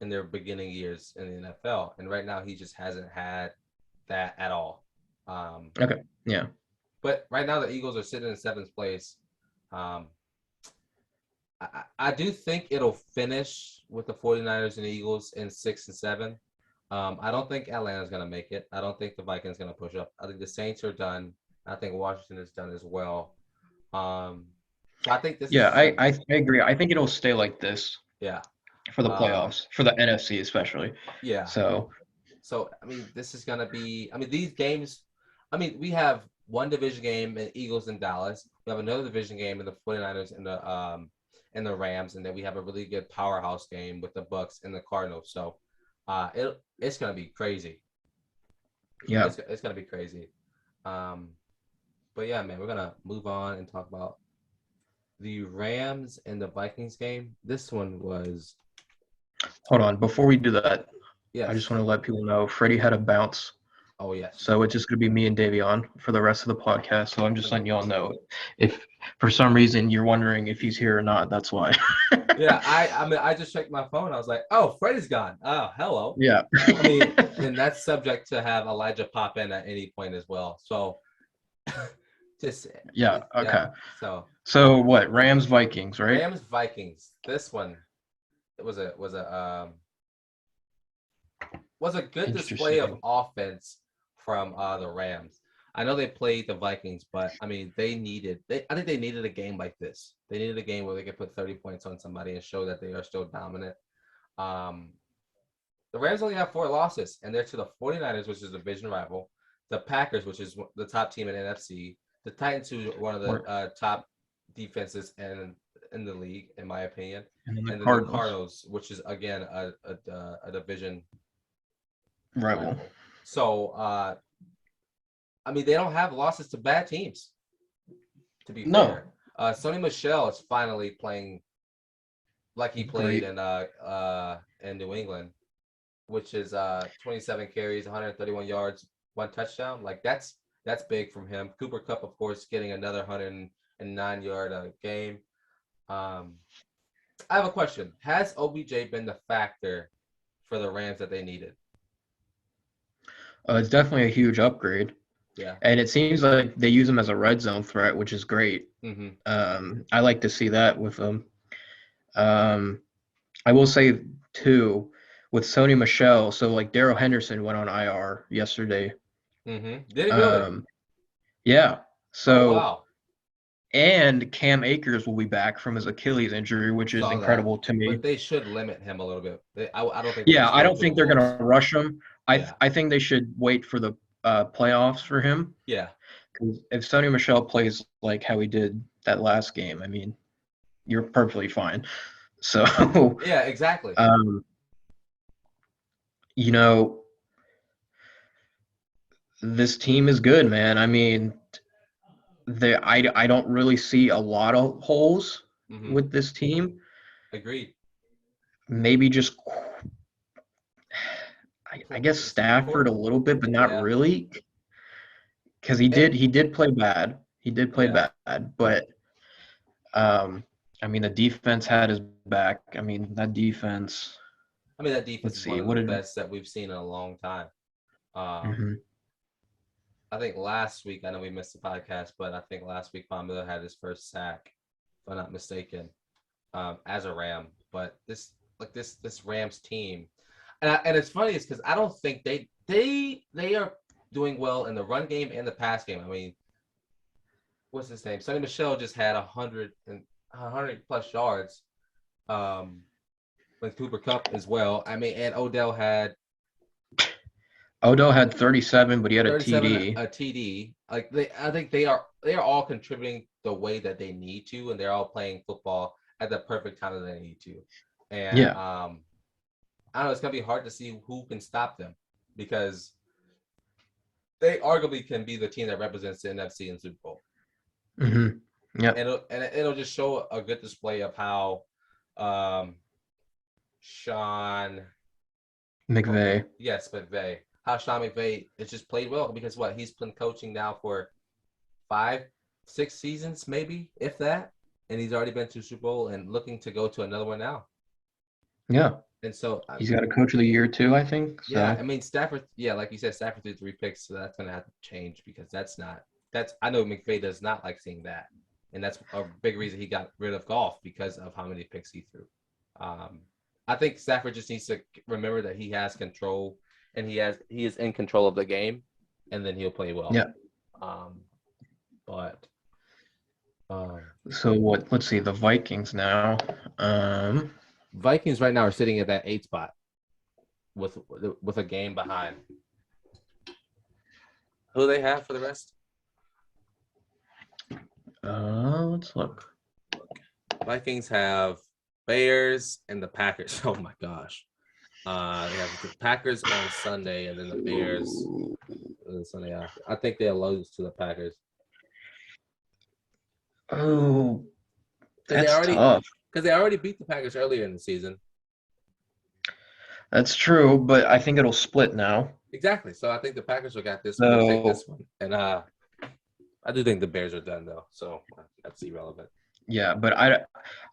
A: in their beginning years in the NFL. And right now he just hasn't had that at all.
B: Okay. Yeah.
A: But right now the Eagles are sitting in 7th place. I do think it'll finish with the 49ers and the Eagles in 6 and 7. I don't think Atlanta's going to make it. I don't think the Vikings going to push up. I think the Saints are done. I think Washington is done as well. So I think this
B: Yeah,
A: is
B: I agree. I think it'll stay like this
A: yeah.
B: for the playoffs, for the NFC especially.
A: Yeah.
B: So
A: I mean, this is gonna be. I mean, these games. I mean, we have one division game in Eagles and Dallas. We have another division game in the 49ers and the Rams, and then we have a really good powerhouse game with the Bucks and the Cardinals. So, it's gonna be crazy.
B: yeah.
A: It's gonna be crazy. But yeah, man, we're gonna move on and talk about the Rams and the Vikings game. This one was.
B: Hold on, before we do that,
A: Yes.
B: I just want to let people know Freddie had a bounce.
A: Oh yes.
B: So it's just gonna be me and Davion for the rest of the podcast. So I'm just letting y'all know if for some reason you're wondering if he's here or not, that's why.
A: Yeah, I mean, I just checked my phone. I was like, oh, Freddie's gone. Oh, hello.
B: Yeah.
A: I mean, and that's subject to have Elijah pop in at any point as well. So, just
B: yeah. Okay.
A: Yeah,
B: so what? Rams Vikings, right?
A: Rams Vikings. This one, it was a good display of offense from the Rams. I know they played the Vikings, but I mean, I think they needed a game like this. They needed a game where they could put 30 points on somebody and show that they are still dominant. The Rams only have 4 losses, and they're to the 49ers, which is a division rival, the Packers, which is the top team in NFC, the Titans, who are one of the top defenses in the league, in my opinion,
B: and then
A: the Cardinals, which is again a division
B: rival.
A: So, I mean, they don't have losses to bad teams. To be fair, Sony Michel is finally playing like he played in New England, which is 27 carries, 131 yards, 1 touchdown. Like that's big from him. Cooper Kupp, of course, getting another 109-yard game. I have a question. Has OBJ been the factor for the Rams that they needed?
B: It's definitely a huge upgrade.
A: Yeah.
B: And it seems like they use him as a red zone threat, which is great.
A: Mm-hmm.
B: I like to see that with him. I will say, too, with Sony Michel, so like Darrell Henderson went on IR yesterday.
A: Mm-hmm. Did he really?
B: Yeah. So,
A: wow.
B: And Cam Akers will be back from his Achilles injury, which is incredible to me.
A: But they should limit him a little bit. I don't think.
B: Yeah, I don't think they're going to rush him. I think they should wait for the playoffs for him.
A: Yeah.
B: Because if Sony Michel plays like how he did that last game, I mean, you're perfectly fine. So
A: yeah, exactly.
B: You know, this team is good, man. I mean, I don't really see a lot of holes with this team.
A: Agreed.
B: Maybe just I guess Stafford a little bit, but not really, because he did play bad. He did play bad, but I mean the defense had his back. I mean that defense.
A: Is one of the best that we've seen in a long time. I think last week, I know we missed the podcast, but I think last week Von Miller had his first sack, if I'm not mistaken, as a Ram. But this Rams team, and it's funny is because I don't think they are doing well in the run game and the pass game. I mean, what's his name? Sonny Michel just had 100 plus yards, with Cooper Kupp as well. I mean, and Odell had
B: 37, but he had a TD.
A: A TD. Like I think they are all contributing the way that they need to, and they're all playing football at the perfect time that they need to. And I don't know, it's gonna be hard to see who can stop them because they arguably can be the team that represents the NFC in Super Bowl.
B: Yeah.
A: And it'll just show a good display of how Sean
B: McVay.
A: Yes, McVay. How Sean McVay has just played well because he's been coaching now for 5-6 seasons, maybe, if that. And he's already been to Super Bowl and looking to go to another one now.
B: Yeah.
A: And so
B: he's got a coach of the year too, I think. So.
A: Yeah, I mean Stafford, like you said, Stafford threw 3 picks, so that's gonna have to change because I know McVay does not like seeing that. And that's a big reason he got rid of Goff because of how many picks he threw. I think Stafford just needs to remember that he has control and he is in control of the game, and then he'll play well.
B: Yeah. So what? Let's see. The Vikings now.
A: Vikings right now are sitting at that 8 spot with a game behind. Who do they have for the rest?
B: Let's look.
A: Vikings have Bears and the Packers. Oh my gosh. They have the Packers on Sunday and then the Bears on Sunday after. I think they'll lose to the Packers.
B: Oh, that's tough.
A: Because they already beat the Packers earlier in the season.
B: That's true, but I think it'll split now.
A: Exactly. So I think the Packers will get this one. We'll take this one. And I do think the Bears are done though, so that's irrelevant.
B: Yeah, but I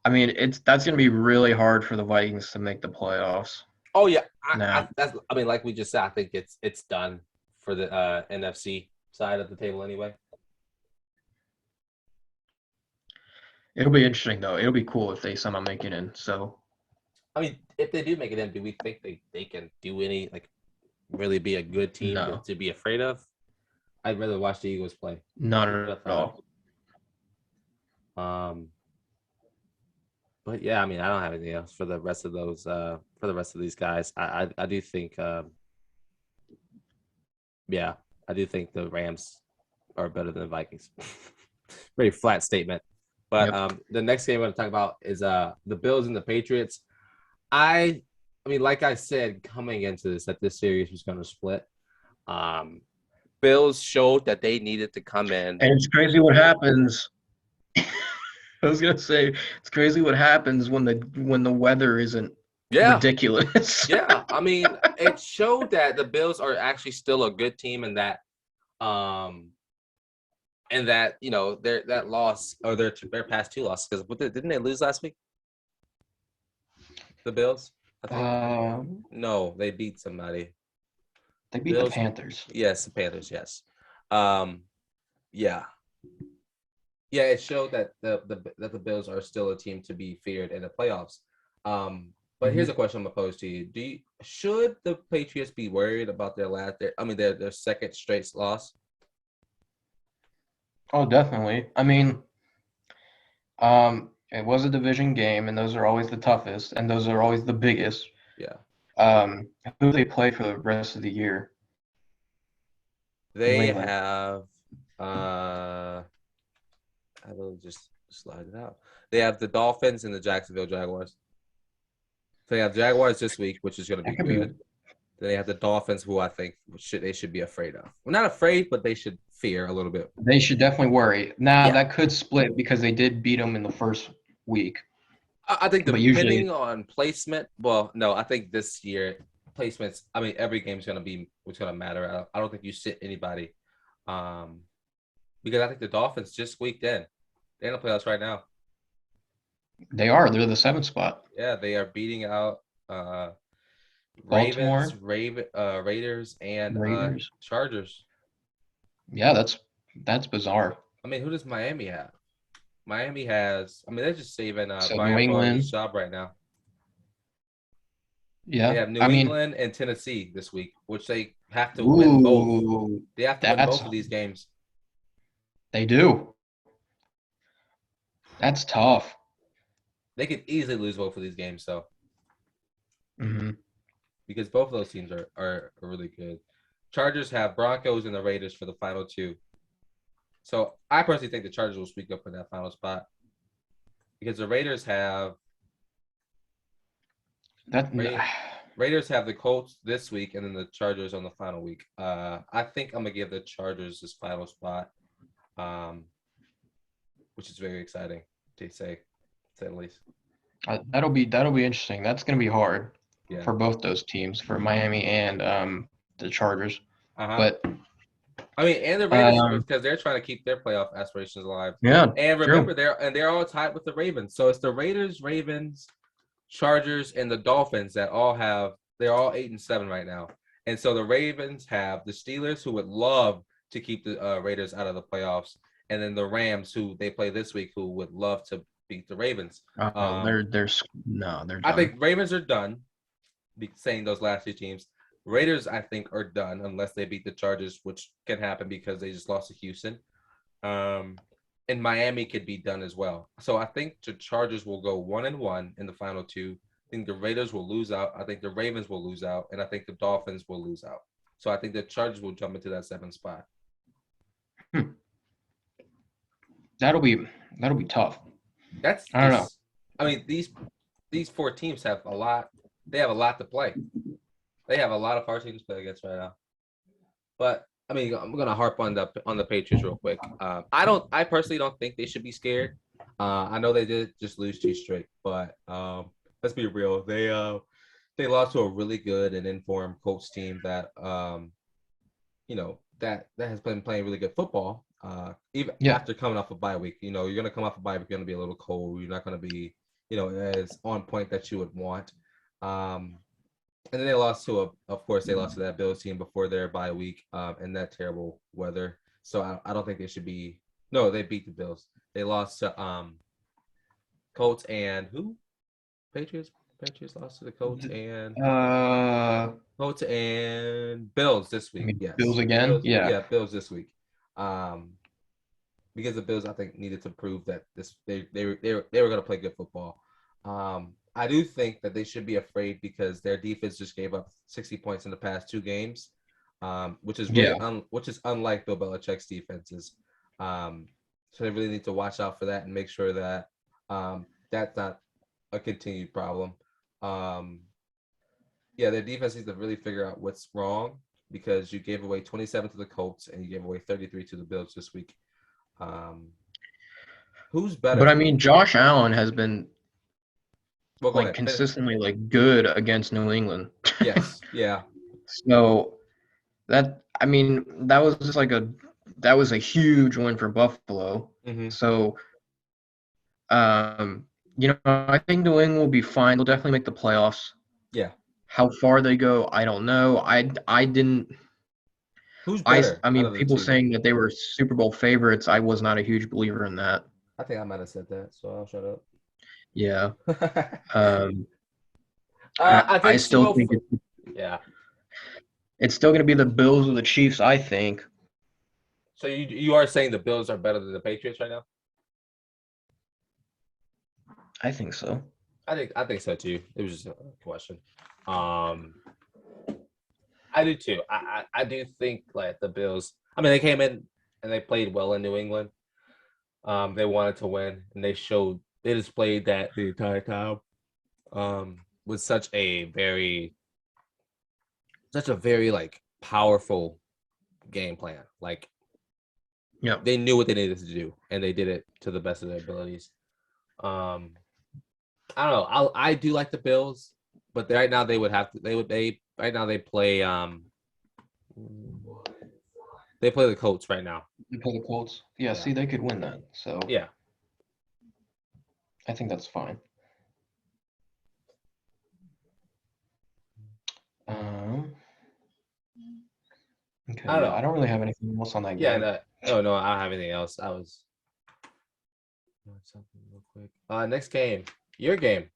B: mean, that's gonna be really hard for the Vikings to make the playoffs.
A: Oh yeah, I mean, like we just said, I think it's done for the NFC side of the table anyway.
B: It'll be interesting though. It'll be cool if they somehow make it in. So,
A: I mean, if they do make it in, do we think they can do any really be a good team to be afraid of? I'd rather watch the Eagles play.
B: Not at all.
A: But yeah, I mean, I don't have anything else for the rest of those. For the rest of these guys, I do think. Yeah, I do think the Rams are better than the Vikings. Very flat statement. But the next game I'm going to talk about is the Bills and the Patriots. I mean, like I said, coming into this, that this series was going to split. Bills showed that they needed to come in.
B: And it's crazy what happens. I was gonna say it's crazy what happens when the weather isn't ridiculous.
A: Yeah, I mean, it showed that the Bills are actually still a good team, and that that loss or their past 2 losses, because didn't they lose last week? The Bills? I think. No, they beat somebody.
B: They beat the Panthers.
A: Yes, the Panthers. Yes. Yeah. Yeah, it showed that the Bills are still a team to be feared in the playoffs. But here's a question I'm gonna pose to you: should the Patriots be worried about their second straight loss?
B: Oh, definitely. I mean, it was a division game, and those are always the toughest, and those are always the biggest.
A: Yeah.
B: Who do they play for the rest of the year?
A: They have. I will just slide it out. They have the Dolphins and the Jacksonville Jaguars. So they have Jaguars this week, which is going to be good. Then they have the Dolphins, who I think they should be afraid of. Well, not afraid, but they should fear a little bit.
B: They should definitely worry. Now, that could split because they did beat them in the first week.
A: I think depending on placement, well, no, I think this year placements, I mean, every game's going to be what's going to matter. I don't think you sit anybody because I think the Dolphins just squeaked in. They're in the playoffs right now.
B: They are. They're the 7th spot.
A: Yeah, they are beating out Ravens, Raiders, and Chargers.
B: Yeah, that's bizarre.
A: I mean, who does Miami have? Miami has. I mean, they're just saving
B: New England's
A: job right now.
B: Yeah,
A: they have New England and Tennessee this week, which they have to win both. They have to win both of these games.
B: They do. That's tough.
A: They could easily lose both of these games, though.
B: Mm-hmm.
A: Because both of those teams are really good. Chargers have Broncos and the Raiders for the final 2. So I personally think the Chargers will speak up in that final spot. Because the Raiders have Raiders have the Colts this week and then the Chargers on the final week. I think I'm gonna give the Chargers this final spot, which is very exciting to say at least.
B: That'll be interesting. That's gonna be hard for both those teams, for Miami and the Chargers. But
A: I mean, and the Raiders, because they're trying to keep their playoff aspirations alive.
B: Yeah,
A: and remember they're all tied with the Ravens. So it's the Raiders, Ravens, Chargers, and the Dolphins that they're all 8-7 right now. And so the Ravens have the Steelers, who would love to keep the Raiders out of the playoffs, and then the Rams, who they play this week, who would love to beat the Ravens.
B: They're done.
A: I think Ravens are done. Saying those last 2 teams. Raiders, I think, are done unless they beat the Chargers, which can happen because they just lost to Houston. and Miami could be done as well. So I think the Chargers will go 1-1 in the final two. I think the Raiders will lose out. I think the Ravens will lose out, and I think the Dolphins will lose out. So I think the Chargers will jump into that 7th spot.
B: That'll be tough.
A: I don't know. I mean, these 4 teams have a lot. They have a lot to play. They have a lot of hard teams to play against right now. But I mean, I'm gonna harp on the Patriots real quick. I personally don't think they should be scared. I know they did just lose 2 straight, but let's be real. They lost to a really good and informed Colts team that that has been playing really good football. Even after coming off a bye week, you're gonna come off a bye week, you're gonna be a little cold. You're not gonna be, as on point that you would want. And then they lost to that Bills team before their bye week in that terrible weather. So I don't think they should be. No, they beat the Bills. They lost to Colts and who? Patriots. Patriots lost to the Colts and Bills this week. Yes.
B: Bills again.
A: Bills,
B: yeah,
A: Bills this week. Because the Bills, I think, needed to prove that they were going to play good football. I do think that they should be afraid because their defense just gave up 60 points in the past 2 games, which is really which is unlike Bill Belichick's defenses. So they really need to watch out for that and make sure that that's not a continued problem. Their defense needs to really figure out what's wrong because you gave away 27 to the Colts and you gave away 33 to the Bills this week. Who's better?
B: But I mean, Josh Allen has been consistently good against New England.
A: Yes. Yeah.
B: So that was just that was a huge win for Buffalo.
A: Mm-hmm.
B: So I think New England will be fine. They'll definitely make the playoffs.
A: Yeah.
B: How far they go, I don't know. I didn't.
A: Who's better?
B: I mean, people saying that they were Super Bowl favorites. I was not a huge believer in that.
A: I think I might have said that, so I'll shut up.
B: Yeah.
A: I
B: still think it's still going to be the Bills or the Chiefs, I think.
A: So you are saying the Bills are better than the Patriots right now?
B: I think so.
A: I think so too. It was just a question. I do too. I do think like the Bills. I mean, they came in and they played well in New England. They wanted to win, and they displayed that the entire time. With such a very like powerful game plan. Like, they knew what they needed to do, and they did it to the best of their abilities. I don't know. I do like the Bills, but right now they play. They play the Colts right now.
B: They play the Colts. Yeah. See, they could win that. So
A: yeah,
B: I think that's fine. Okay. I don't really have anything else on that game.
A: No, I don't have anything else. I was something real quick. Next game, your game,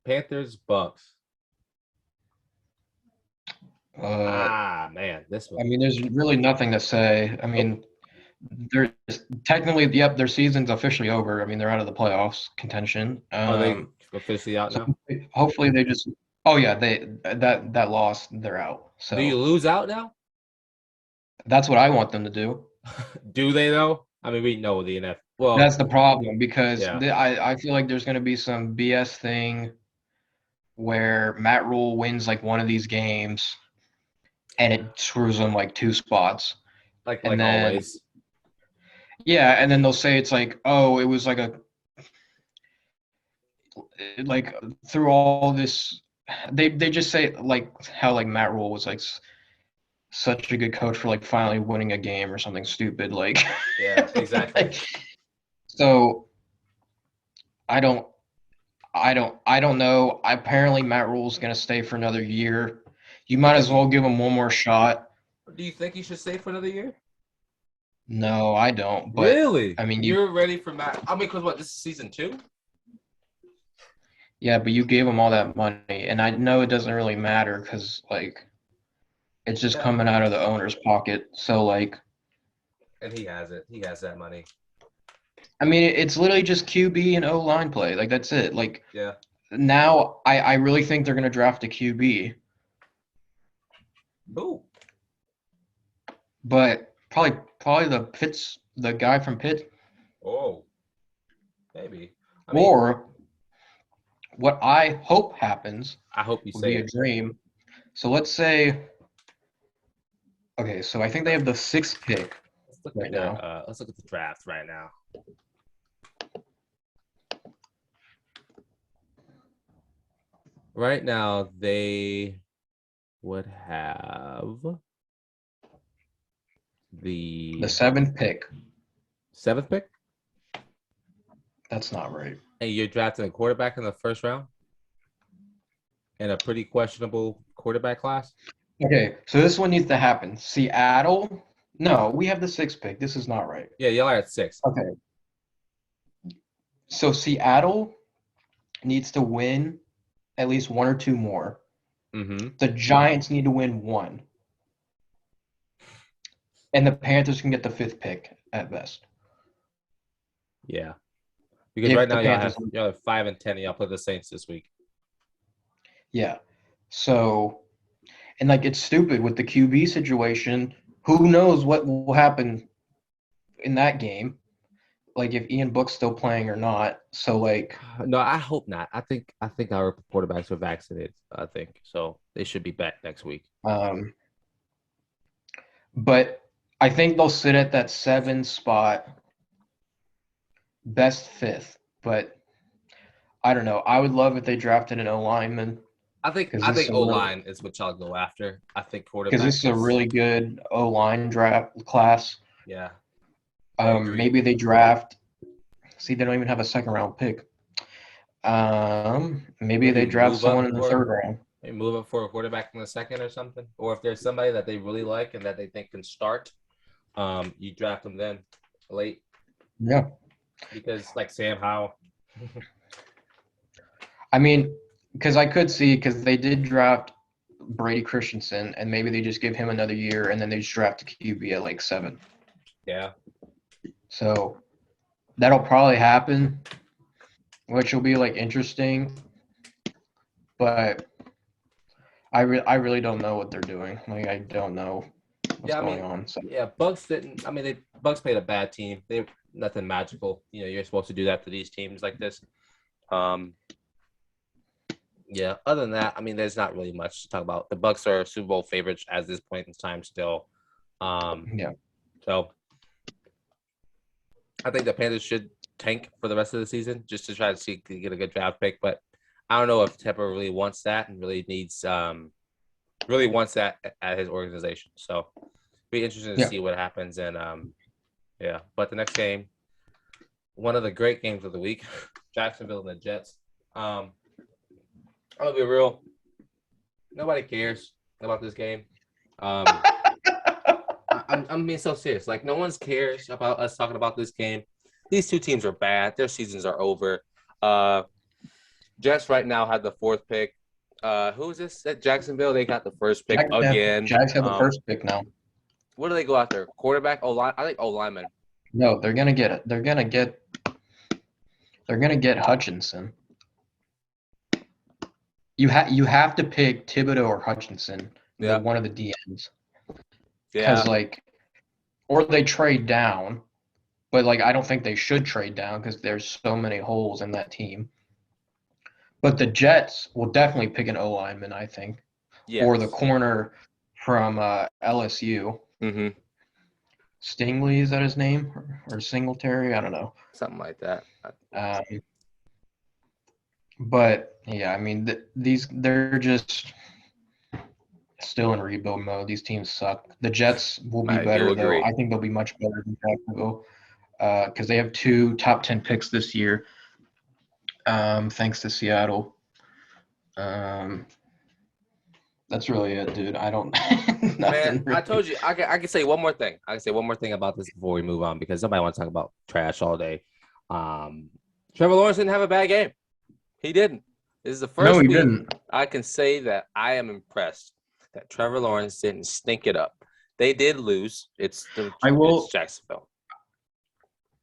A: Panthers Bucks. Man, this one.
B: I mean, there's really nothing to say. I mean, they're technically, their season's officially over. I mean, they're out of the playoffs contention.
A: Are they officially out now?
B: Hopefully, they just. Oh yeah, that loss, they're out. So
A: do you lose out now?
B: That's what I want them to do.
A: Do they though? I mean, we know the NFL. Well,
B: that's the problem because I feel like there's going to be some BS thing where Matt Rule wins like one of these games, and it screws them like 2 spots.
A: Like always.
B: Yeah, and then they'll say it's like, oh, it was like through all this. They just say like how like Matt Rule was like such a good coach for like finally winning a game or something stupid like.
A: Yeah, exactly.
B: So I don't know. Apparently Matt Rule's gonna stay for another year. You might as well give him one more shot.
A: Do you think he should stay for another year?
B: No, I don't. But
A: really?
B: I mean,
A: you're ready for Matt. I mean, because what? This is season 2.
B: Yeah, but you gave him all that money, and I know it doesn't really matter because like it's just coming out of the owner's pocket. So like.
A: And he has it. He has that money.
B: I mean, it's literally just QB and O-line play. Like, that's it. Like,
A: Yeah.
B: now I really think they're going to draft a QB.
A: Who?
B: But probably the guy from Pitt.
A: Oh, maybe.
B: Or what I hope happens.
A: I hope you
B: would
A: say
B: be a dream. So let's say. Okay, so I think they have the 6th pick right now.
A: Let's look at the draft right now. Right now, they would have the
B: 7th pick.
A: 7th pick?
B: That's not right.
A: And you're drafting a quarterback in the 1st round? In a pretty questionable quarterback class?
B: Okay, so this one needs to happen. Seattle? No, we have the 6th pick. This is not right.
A: Yeah, y'all are at 6.
B: Okay. So Seattle needs to win at least 1 or 2 more.
A: Mm-hmm.
B: The Giants need to win 1. And the Panthers can get the 5th pick at best.
A: Yeah. Because right now y'all have 5 and 10 and y'all play the Saints this week.
B: Yeah. So, and like it's stupid with the QB situation. Who knows what will happen in that game? Like if Ian Book's still playing or not. So like
A: no, I hope not. I think our quarterbacks are vaccinated. I think so. They should be back next week.
B: But I think they'll sit at that 7 spot, best 5th. But I don't know. I would love if they drafted an O lineman.
A: I think O line is what y'all go after. I think quarterback
B: because this is a really good O line draft class.
A: Yeah.
B: Maybe they draft. See, they don't even have a 2nd round pick. Maybe they draft someone in the 3rd round.
A: Maybe move up for a quarterback in the 2nd or something. Or if there's somebody that they really like and that they think can start, you draft them then late.
B: Yeah.
A: Because like Sam Howell.
B: I mean, because they did draft Brady Christensen, and maybe they just give him another year, and then they just draft a QB at like 7.
A: Yeah.
B: So that'll probably happen, which will be like interesting. But I really don't know what they're doing. Like I don't know what's going on. So.
A: Yeah, Bucks didn't. I mean, Bucks played a bad team. They nothing magical. You know, you're supposed to do that to these teams like this. Yeah. Other than that, I mean, there's not really much to talk about. The Bucks are Super Bowl favorites at this point in time still.
B: Yeah.
A: So I think the Panthers should tank for the rest of the season just to try to get a good draft pick. But I don't know if Tepper really wants that and really wants that at his organization. So be interesting to see what happens. And yeah. But the next game, one of the great games of the week, Jacksonville and the Jets. I'll be real. Nobody cares about this game. I'm being so serious. Like, no one cares about us talking about this game. These two teams are bad. Their seasons are over. Jets right now had the 4th pick. Who is this at Jacksonville? They got the 1st pick again.
B: Jags have the 1st pick now.
A: What do they go after? Quarterback, O-line? I think O-lineman.
B: No, they're gonna get it. They're gonna get Hutchinson. You have to pick Thibodeau or Hutchinson.
A: Yeah.
B: One of the DMs.
A: Yeah.
B: Because or they trade down, but I don't think they should trade down because there's so many holes in that team. But the Jets will definitely pick an O lineman, I think, or the corner from LSU.
A: Mm-hmm.
B: Stingley, is that his name, or Singletary? I don't know.
A: Something like that.
B: But yeah, I mean, they're just still in rebuild mode. These teams suck. The Jets will be better, though. I think they'll be much better than Jacksonville because they have 2 top 10 picks this year, thanks to Seattle. That's really it, dude. I don't.
A: Man,
B: really.
A: I told you. I can say one more thing. I can say one more thing about this before we move on because somebody wants to talk about trash all day. Trevor Lawrence didn't have a bad game. He didn't. This is the first week
B: didn't.
A: I can say that I am impressed that Trevor Lawrence didn't stink it up. They did lose. It's Jacksonville.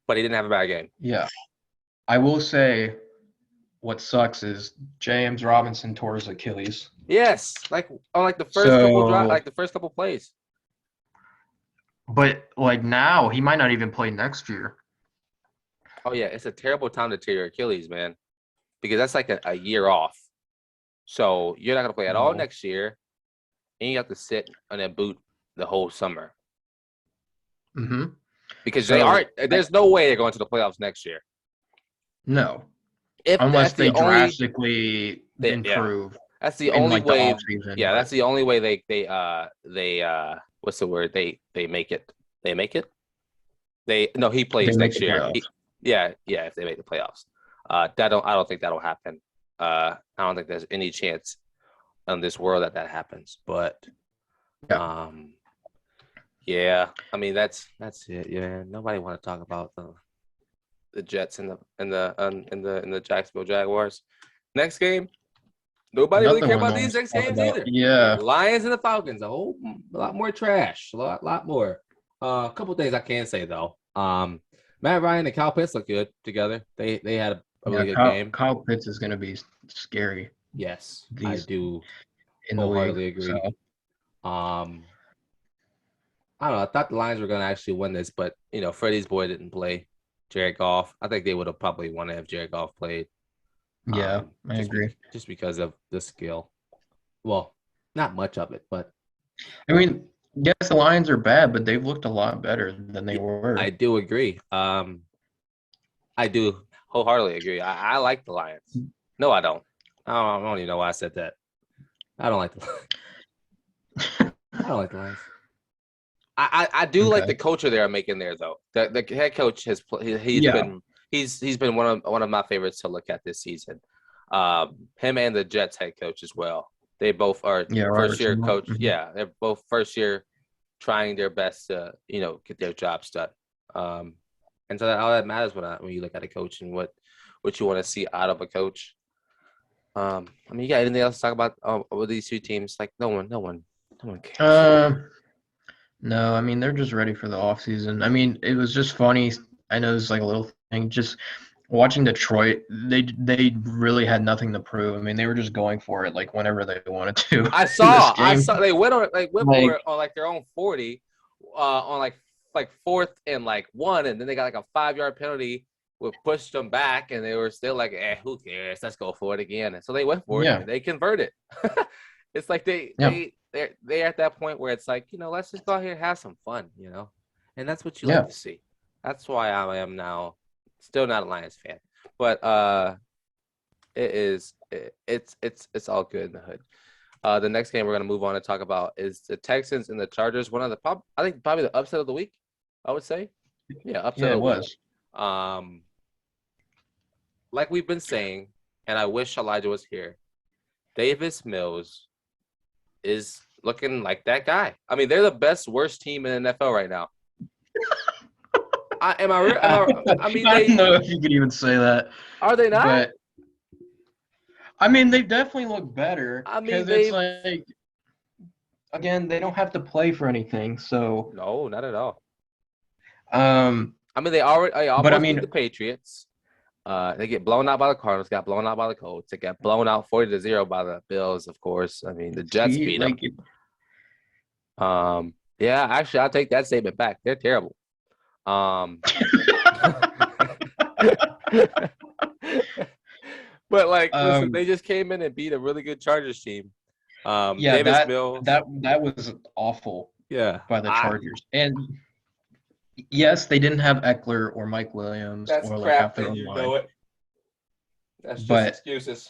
A: but he didn't have a bad game.
B: Yeah. I will say what sucks is James Robinson tore his Achilles.
A: Yes, like the first couple plays.
B: But like now, he might not even play next year.
A: Oh yeah, it's a terrible time to tear your Achilles, man, because that's like a year off. So you're not gonna play at all next year, and you have to sit on a boot the whole summer.
B: Mm-hmm.
A: Because they aren't. There's no way they're going to the playoffs next year.
B: No,
A: if
B: unless they drastically improve.
A: Yeah. That's the only way.
B: Yeah,
A: that's the only way they what's the word? They make it. They make it. He plays next year. If they make the playoffs. I don't think that'll happen. I don't think there's any chance in this world that happens. But yeah, I mean that's it. Yeah, nobody want to talk about the Jets and the Jacksonville Jaguars. Next game, nobody really care about these next games either.
B: Yeah,
A: Lions and the Falcons, a lot more trash, a lot more. A couple things I can say though. Matt Ryan and Kyle Pitts look good together. They had a really good game.
B: Kyle Pitts is going to be scary.
A: Yes, I do
B: in the
A: wholeheartedly
B: league,
A: agree.
B: So.
A: I don't know. I thought the Lions were going to actually win this, but Freddie's boy didn't play. Jared Goff. I think they would have probably won if Jared Goff played.
B: Yeah, I agree.
A: Just because of the skill. Well, not much of it, but
B: I mean, yes, the Lions are bad, but they've looked a lot better than they were.
A: I do agree. I do wholeheartedly agree. I like the Lions. No, I don't. I don't even know why I said that. I don't like the Lions. I don't like the Lions. I do like the culture they're making there though. The head coach he's been one of my favorites to look at this season. Him and the Jets head coach as well. They both are first year coach. Mm-hmm. Yeah, they're both first year trying their best to get their jobs done. And so all that matters when you look at a coach and what you want to see out of a coach. I mean, you got anything else to talk about with these two teams? Like no one cares.
B: No, I mean, they're just ready for the offseason. I mean, it was just funny. I know it's like a little thing. Just watching Detroit, they really had nothing to prove. I mean, they were just going for it like whenever they wanted to.
A: I saw they went for it on like their own 40 on like fourth and like 1, and then they got like a 5-yard penalty which pushed them back, and they were still like, who cares? Let's go for it again. And so they went for it and they converted. It's like they're at that point where it's like, let's just go out here and have some fun, and that's what you like to see. That's why I am now still not a Lions fan, but it's all good in the hood. The next game we're gonna move on to talk about is the Texans and the Chargers. One of the probably the upset of the week, I would say. Yeah, upset.
B: Yeah, it was.
A: Like we've been saying, and I wish Elijah was here. Davis Mills is looking like that guy. I mean, they're the worst team in the NFL right now. I mean,
B: I don't know if you could even say that.
A: Are they not?
B: But, I mean, they definitely look better. I mean, it's like, again, they don't have to play for anything. So
A: no, not at all. I mean, they almost beat the Patriots. They get blown out by the Cardinals, got blown out by the Colts. They got blown out 40-0 by the Bills, of course. I mean, the Jets beat them. Yeah, actually, I'll take that statement back. They're terrible. But listen, they just came in and beat a really good Chargers team. Davis Mills.
B: That was awful.
A: Yeah,
B: by the Chargers. And yes, they didn't have Eckler or Mike Williams.
A: That's
B: or
A: crap. You know it. That's just excuses.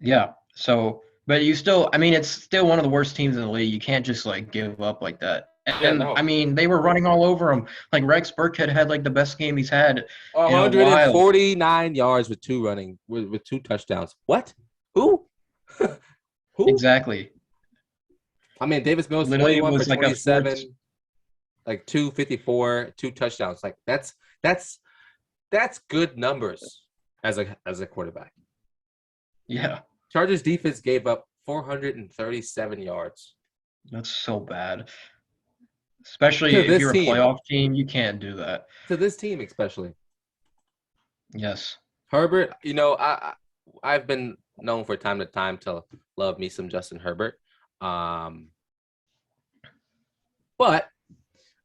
B: Yeah. So, but you still, I mean, it's still one of the worst teams in the league. You can't just give up like that. And I mean, they were running all over him. Like Rex Burkhead had the best game he's had.
A: 149 yards with with 2 touchdowns. What? Who? Who?
B: Exactly.
A: I mean, Davis Mills literally was for 27, 254, 2 touchdowns. That's good numbers as a quarterback.
B: Yeah.
A: Chargers defense gave up 437 yards.
B: That's so bad. Especially
A: To
B: if
A: this
B: you're a
A: team.
B: playoff team, you can't do that.
A: To this team, especially.
B: Yes.
A: Herbert, I've been known for time to time to love me some Justin Herbert. But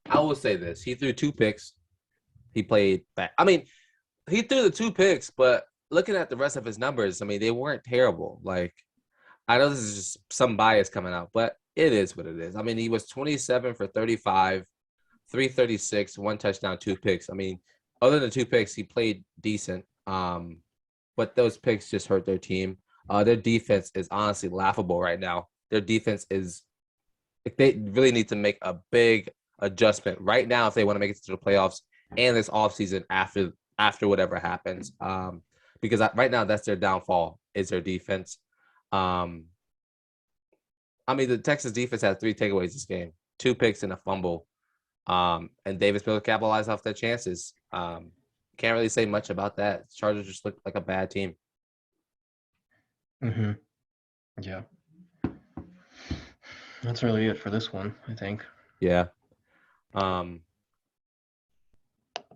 A: I will say this. He threw 2 picks. He played back. I mean, he threw the 2 picks, but looking at the rest of his numbers, I mean, they weren't terrible. Like, I know this is just some bias coming out, but it is what it is. I mean, he was 27 for 35, 336, 1 touchdown, 2 picks. I mean, other than the 2 picks, he played decent. But those picks just hurt their team. Their defense is honestly laughable right now. Their defense is – they really need to make a big adjustment right now if they want to make it to the playoffs and this offseason after whatever happens. Because right now that's their downfall is their defense. I mean, the Texas defense had 3 takeaways this game, 2 picks and a fumble. And Davis Miller capitalized off their chances. Can't really say much about that. Chargers just look like a bad team.
B: Mm-hmm. Yeah. That's really it for this one, I think.
A: Yeah. The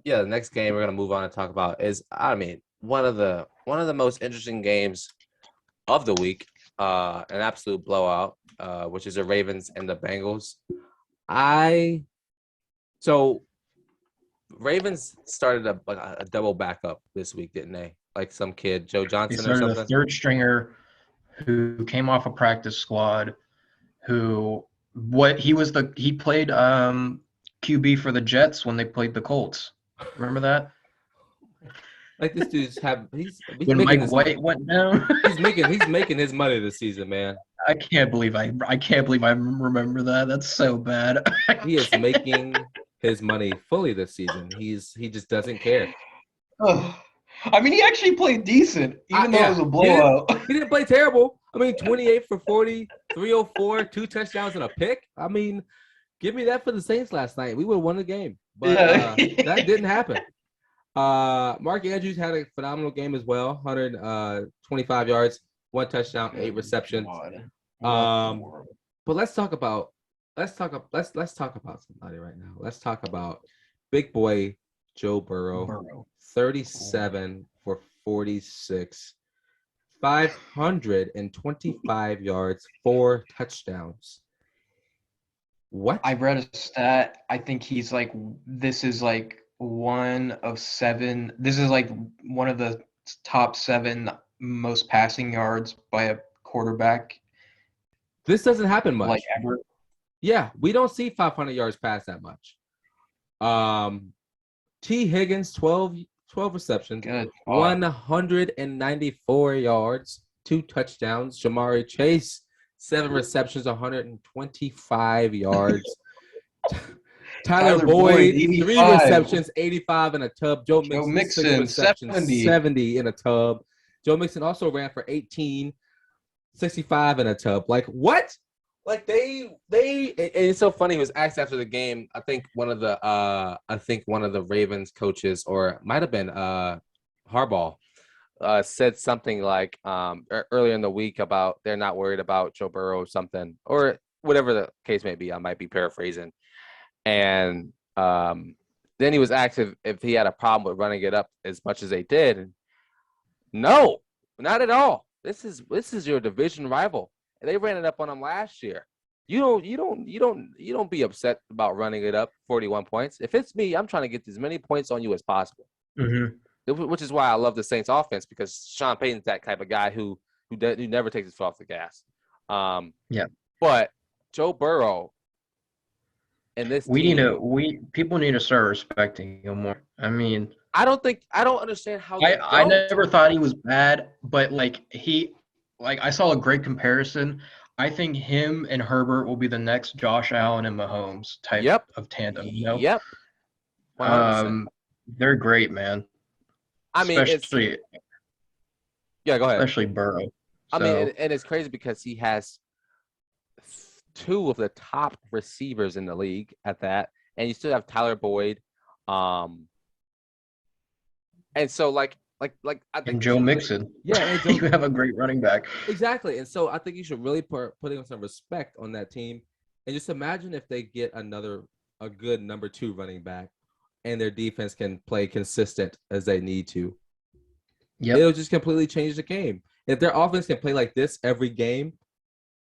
A: next game we're gonna move on and talk about is, I mean, one of the most interesting games of the week, an absolute blowout, which is the Ravens and the Bengals. So Ravens started a double backup this week, didn't they? Like some kid, Joe Johnson or something.
B: They started a 3rd stringer who came off a practice squad. He played QB for the Jets when they played the Colts. Remember that?
A: Like this dude's he's
B: when Mike White went down.
A: he's making his money this season, man.
B: I can't believe I remember that. That's so bad.
A: He is making his money fully this season. He just doesn't care.
B: Oh, I mean, he actually played decent, even though it was a blowout.
A: He didn't play terrible. I mean, 28 for 40, 304, 2 touchdowns and a pick. I mean, give me that for the Saints last night. We would have won the game, but that didn't happen. Mark Andrews had a phenomenal game as well. 125 yards, 1 touchdown, 8 receptions. But let's talk about somebody right now. Let's talk about big boy Joe Burrow. 37 for 46, 525 yards, 4 touchdowns. What?
B: I read a stat. I think he's like, this is like one of 7. This is like one of the top 7 most passing yards by a quarterback.
A: This doesn't happen much.
B: Like ever. Yeah,
A: we don't see 500 yards pass that much. T. Higgins, 12 receptions, 194 yards, 2 touchdowns. Jamari Chase, 7 receptions, 125 yards. Tyler Boyd, 3 receptions, 85 in a tub. Joe Mixon 6 receptions, 70 in a tub. Joe Mixon also ran for 18, 65 in a tub. Like, what? Like it's so funny. He was asked after the game. I think one of the Ravens coaches, or it might have been Harbaugh, said something like earlier in the week about they're not worried about Joe Burrow or something, or whatever the case may be. I might be paraphrasing. And then he was asked if he had a problem with running it up as much as they did. No, not at all. This is your division rival. They ran it up on him last year. You don't be upset about running it up 41 points. If it's me, I'm trying to get as many points on you as possible. Mm-hmm. Which is why I love the Saints offense, because Sean Payton's that type of guy who never takes his foot off the gas. But Joe Burrow and this
B: people need to start respecting him more. I mean, I don't
A: understand how
B: I never thought he was bad, but I saw a great comparison. I think him and Herbert will be the next Josh Allen and Mahomes type of tandem. You know?
A: Yep. 100%.
B: They're great, man.
A: I mean, go ahead.
B: Especially Burrow.
A: I mean, and it's crazy because he has 2 of the top receivers in the league at that, and you still have Tyler Boyd, and so I think
B: and Joe Mixon.
A: Yeah,
B: you have a great running back.
A: Exactly, and so I think you should really put some respect on that team, and just imagine if they get another a good number 2 running back, and their defense can play consistent as they need to, it'll just completely change the game. If their offense can play like this every game,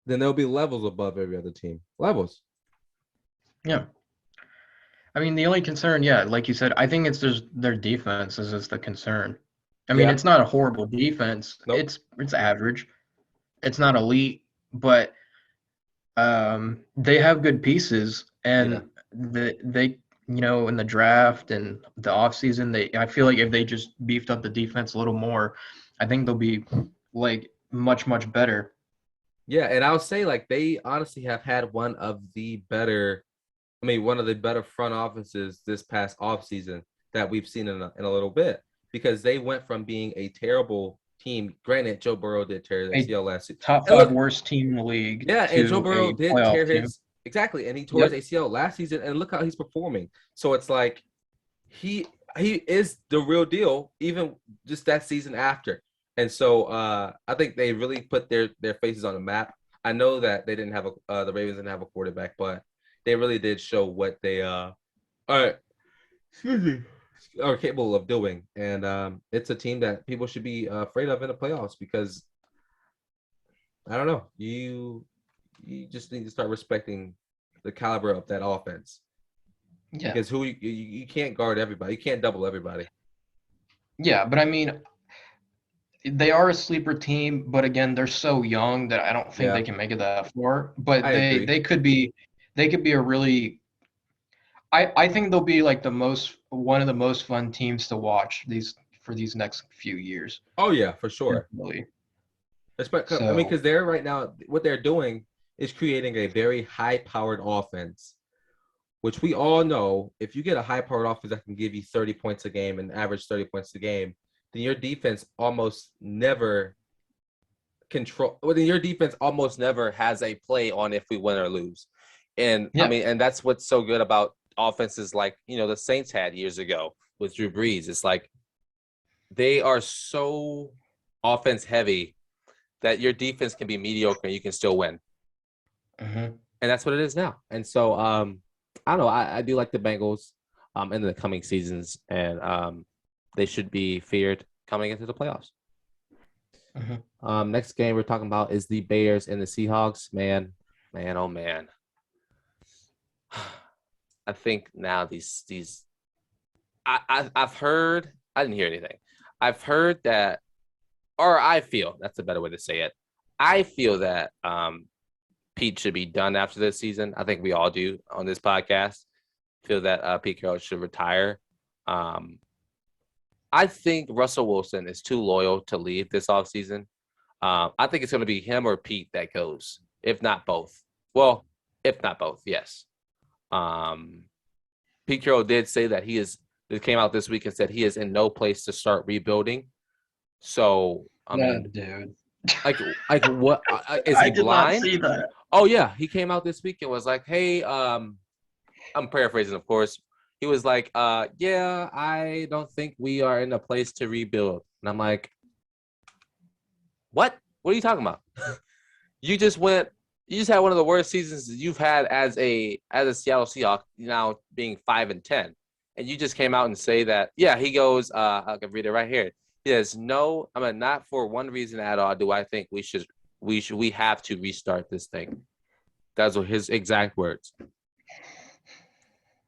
A: then there'll be levels above every other team. Levels.
B: Yeah. I mean, the only concern, like you said, I think it's just their defense is just the concern. I mean, it's not a horrible defense. Nope. It's average. It's not elite, but they have good pieces, and they in the draft and the offseason, I feel like if they just beefed up the defense a little more, I think they'll be like much, much better.
A: Yeah, and I'll say like they honestly have had one of the better front offices this past offseason that we've seen in a little bit, because they went from being a terrible team. Granted, Joe Burrow did tear his ACL last season.
B: Top 5 worst team in the league.
A: Yeah, and Joe Burrow did tear his exactly, and he tore his ACL last season, and look how he's performing. So it's like he is the real deal, even just that season after. And so I think they really put their faces on the map. I know that they didn't have the Ravens didn't have a quarterback, but they really did show what they are capable of doing. And it's a team that people should be afraid of in the playoffs, because I don't know, you just need to start respecting the caliber of that offense. Yeah. Because you can't guard everybody. You can't double everybody.
B: Yeah, but I mean, they are a sleeper team, but again, they're so young that I don't think they can make it that far. But they could be a really I think they'll be like one of the most fun teams to watch for these next few years.
A: Oh yeah, for sure. Definitely. I mean, because they're right now, what they're doing is creating a very high-powered offense, which we all know, if you get a high-powered offense that can give you 30 points a game and average 30 points a game, then your defense almost never has a play on if we win or lose. And I mean, and that's what's so good about offenses like, the Saints had years ago with Drew Brees. It's like they are so offense heavy that your defense can be mediocre and you can still win. Mm-hmm. And that's what it is now. And so I don't know. I do like the Bengals in the coming seasons, and they should be feared coming into the playoffs. Mm-hmm. Next game we're talking about is the Bears and the Seahawks. Man, oh man. I think now I've heard, I didn't hear anything. I've heard that, or I feel, that's a better way to say it. I feel that Pete should be done after this season. I think we all do on this podcast. Feel that Pete Carroll should retire. I think Russell Wilson is too loyal to leave this offseason. I think it's going to be him or Pete that goes, if not both. Well, if not both, yes. Pete Carroll did say that it came out this week and said he is in no place to start rebuilding. So, I mean, dude. Like what? Is he blind? Not see that. Oh yeah, he came out this week and was like, "Hey, I'm paraphrasing, of course. He was like, yeah, I don't think we are in a place to rebuild." And I'm like, "What? What are you talking about? You just had one of the worst seasons you've had as a Seattle Seahawks, now being 5-10, and you just came out and say that." Yeah, he goes. I can read it right here. He says, "No, I mean, not for one reason at all do I think we have to restart this thing." Those were his exact words.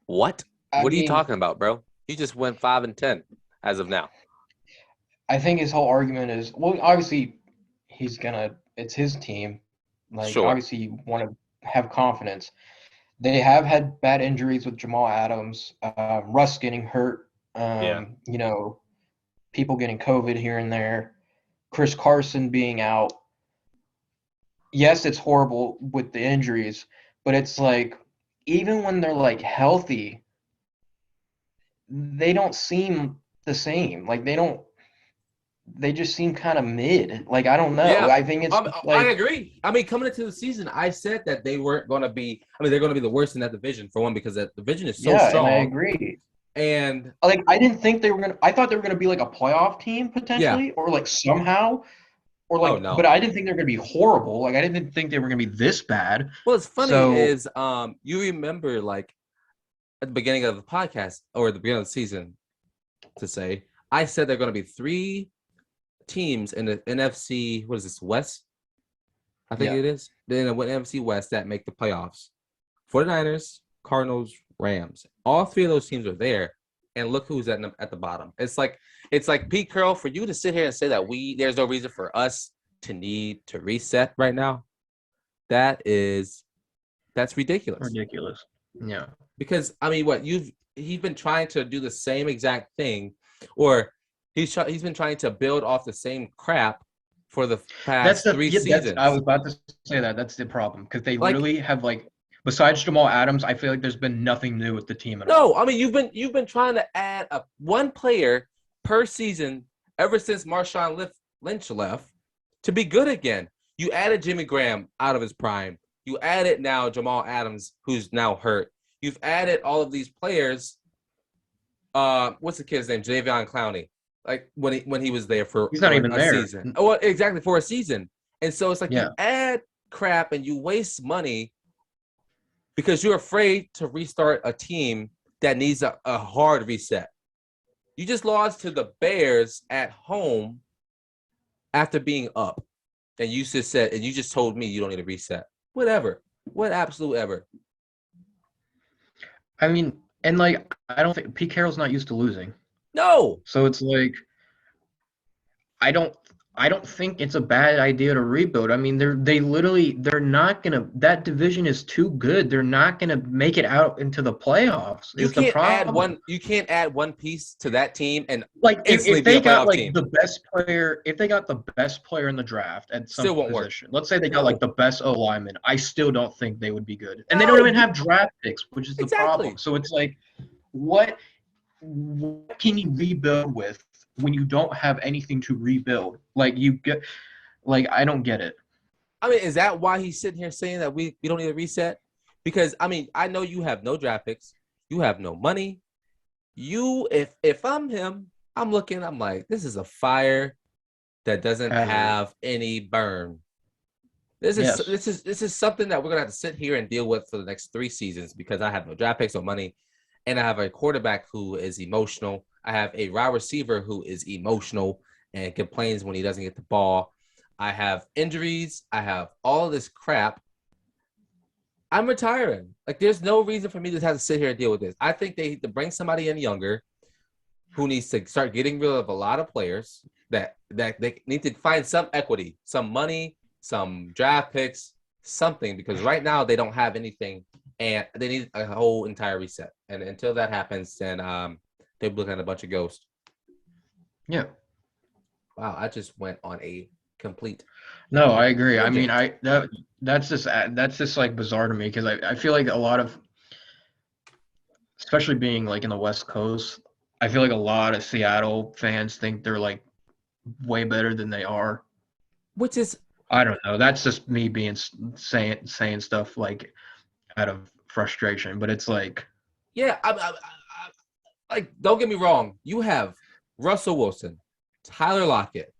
A: What? What are you talking about, bro? He just went 5-10 as of now.
B: I think his whole argument is, well, obviously it's his team. Like, obviously you want to have confidence. They have had bad injuries with Jamal Adams, Russ getting hurt, people getting COVID here and there, Chris Carson being out. Yes, it's horrible with the injuries, but it's like, even when they're like healthy, they don't seem the same. Like they just seem kind of mid. Like, I don't know. Yeah. I think it's
A: I agree. I mean, coming into the season, I said that they weren't going to be – I mean, they're going to be the worst in that division, for one, because that division is so strong.
B: Yeah, and I agree.
A: And
B: like, I didn't think they were going to – I thought they were going to be like a playoff team potentially, or like somehow – or like, no. But I didn't think they were going to be horrible. Like, I didn't think they were going to be this bad.
A: Well, it's funny is you remember, like, at the beginning of the podcast or the beginning of the season to say, I said there are going to be 3 teams in the NFC, what is this, West? I think it is. Then the NFC West that make the playoffs. 49ers, Cardinals, Rams. All 3 of those teams are there. And look who's at the bottom. It's like Pete Carroll, for you to sit here and say that there's no reason for us to need to reset right now. That's ridiculous.
B: Ridiculous. Yeah.
A: Because I mean, he's been trying to do the same exact thing, or he's been trying to build off the same crap for the past 3 seasons.
B: I was about to say that. That's the problem because they literally have besides Jamal Adams, I feel like there's been nothing new with the team at all.
A: No, I mean you've been trying to add one player per season ever since Marshawn Lynch left to be good again. You added Jimmy Graham out of his prime. You added now Jamal Adams, who's now hurt. You've added all of these players. What's the kid's name? Davion Clowney. Like when he was there for
B: he's not even
A: a
B: there.
A: Season. Oh, well, exactly, for a season. And so it's like you add crap and you waste money because you're afraid to restart a team that needs a hard reset. You just lost to the Bears at home after being up. And you just told me you don't need a reset. Whatever. What absolute ever.
B: I mean, and I don't think Pete Carroll's not used to losing.
A: No.
B: So it's like I don't think it's a bad idea to rebuild. I mean, they're not gonna. That division is too good. They're not gonna make it out into the playoffs.
A: You can't add one piece to that team and
B: if they got the best player, if they got the best player in the draft at some position. Let's say they got the best O lineman. I still don't think they would be good, and they don't even have draft picks, which is the problem. So it's like, what can you rebuild with when you don't have anything to rebuild? I don't get it.
A: I mean, is that why he's sitting here saying that we don't need a reset? Because I mean, I know you have no draft picks, you have no money. If I'm him, I'm like, this is a fire that doesn't have any burn. This is something that we're gonna have to sit here and deal with for the next 3 seasons because I have no draft picks or money, and I have a quarterback who is emotional. I have a wide receiver who is emotional and complains when he doesn't get the ball. I have injuries. I have all this crap. I'm retiring. There's no reason for me to have to sit here and deal with this. I think they need to bring somebody in younger who needs to start getting rid of a lot of players that they need to find some equity, some money, some draft picks, something, because right now they don't have anything and they need a whole entire reset. And until that happens, then they're looking at a bunch of ghosts.
B: Yeah.
A: Wow, I just went on a complete.
B: No, I agree. I mean, that's just bizarre to me because I feel like a lot of, especially being in the West Coast, I feel like a lot of Seattle fans think they're way better than they are.
A: Which is,
B: I don't know. That's just me saying stuff out of frustration, but it's
A: yeah. Don't get me wrong. You have Russell Wilson, Tyler Lockett,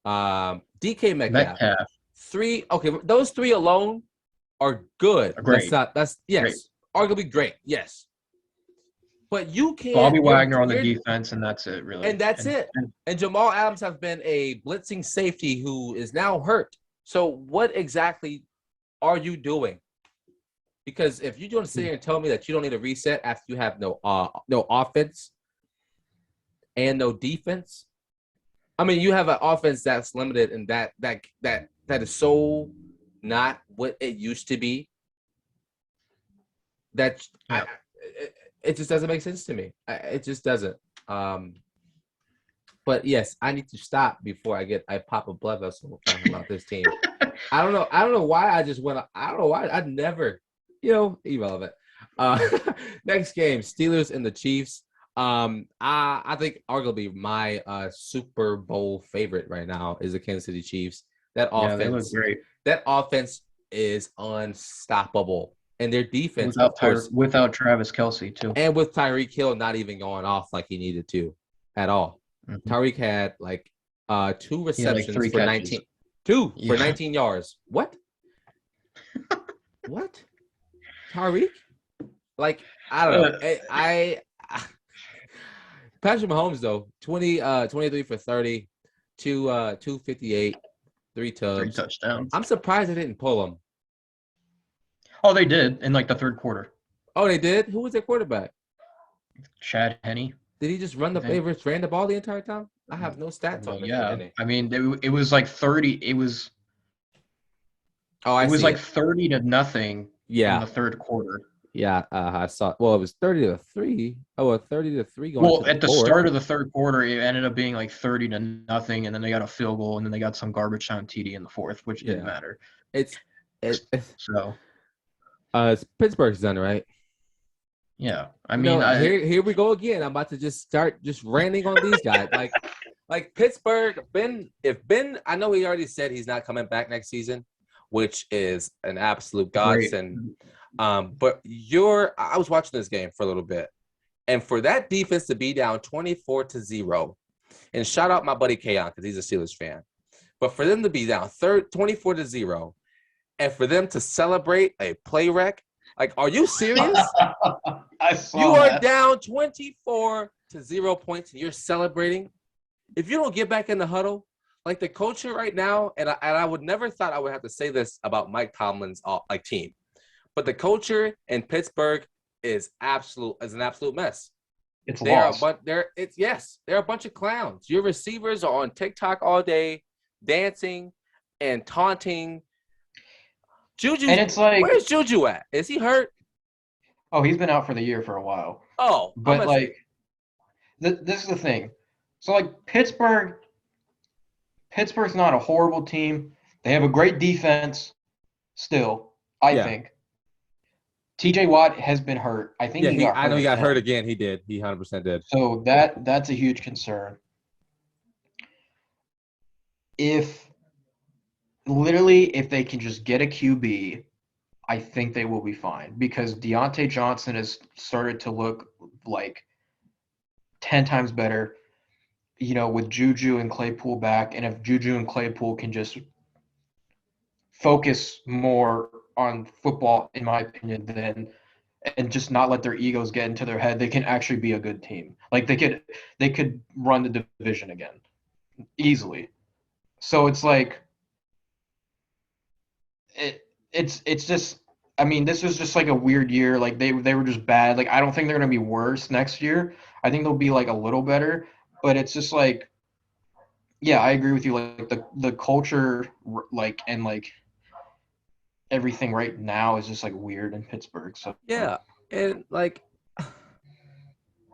A: DK Metcalf. Those 3 alone are good.
B: Great.
A: Arguably great. Yes. But you can't.
B: Bobby Wagner on the defense, and that's it, really.
A: And that's it. And Jamal Adams has been a blitzing safety who is now hurt. So what exactly are you doing? Because if you're going to sit here and tell me that you don't need a reset after you have no offense and no defense, I mean, you have an offense that's limited and that is so not what it used to be. It just doesn't make sense to me. It just doesn't. But yes, I need to stop before I pop a blood vessel talking about this team. I don't know why I just went. I don't know why I'd never. Irrelevant. Next game, Steelers and the Chiefs. I think arguably my Super Bowl favorite right now is the Kansas City Chiefs. That offense,
B: they look great.
A: That offense is unstoppable, and their defense,
B: without Travis Kelce too,
A: and with Tyreek Hill not even going off like he needed to at all. Mm-hmm. Tyreek had 2 receptions for 19. 2 for 19 yards. What? What? Tyreek? like I don't know. Patrick Mahomes though, 23 for 30, 258, 3
B: 3
A: tubs.
B: touchdowns.
A: I'm surprised they didn't pull him.
B: Oh, they did in like the third quarter.
A: Oh, they did? Who was their quarterback?
B: Chad Henne.
A: Did he just ran the ball the entire time? I have no stats on Mr. Henne.
B: I mean, it was like 30. It was.
A: Oh,
B: it was like 30 to nothing.
A: Yeah.
B: In the third quarter.
A: Yeah, I saw. Well, it was 30-3. Oh, 30-3 going.
B: Well, at the start of the third quarter, it ended up being like 30 to nothing, and then they got a field goal, and then they got some garbage time TD in the fourth, which didn't matter.
A: It's
B: Pittsburgh's
A: done, right?
B: Yeah, I mean,
A: here we go again. I'm about to just start ranting on these guys. like Pittsburgh. I know he already said he's not coming back next season, which is an absolute godsend. But I was watching this game for a little bit, and for that defense to be down 24-0, and shout out my buddy Kayon because he's a Steelers fan, but for them to be down 24-0, and for them to celebrate a play wreck, like, are you serious? You are down 24-0 points, and you're celebrating. If you don't get back in the huddle, like the culture right now, and I would never thought I would have to say this about Mike Tomlin's team. But the culture in Pittsburgh is an absolute mess.
B: It's lost.
A: They're a bunch of clowns. Your receivers are on TikTok all day, dancing and taunting. Juju,
B: and it's like,
A: where's Juju at? Is he hurt?
B: Oh, he's been out for the year for a while.
A: Oh,
B: but this is the thing. So like Pittsburgh's not a horrible team. They have a great defense still, I think. TJ Watt has been hurt. I think he got hurt.
A: I know he got hurt again. He did. He 100% did.
B: So that's a huge concern. If they can just get a QB, I think they will be fine because Deontay Johnson has started to look like 10 times better, with Juju and Claypool back. And if Juju and Claypool can just focus more on football, in my opinion, and just not let their egos get into their head, they can actually be a good team. Like they could run the division again easily. So it's like it's just, I mean, this was just like a weird year. Like they were just bad. Like I don't think they're gonna be worse next year. I think they'll be like a little better. But it's just like, yeah, I agree with you. Like the culture, like, and like everything right now is just like weird in Pittsburgh. So
A: yeah, and like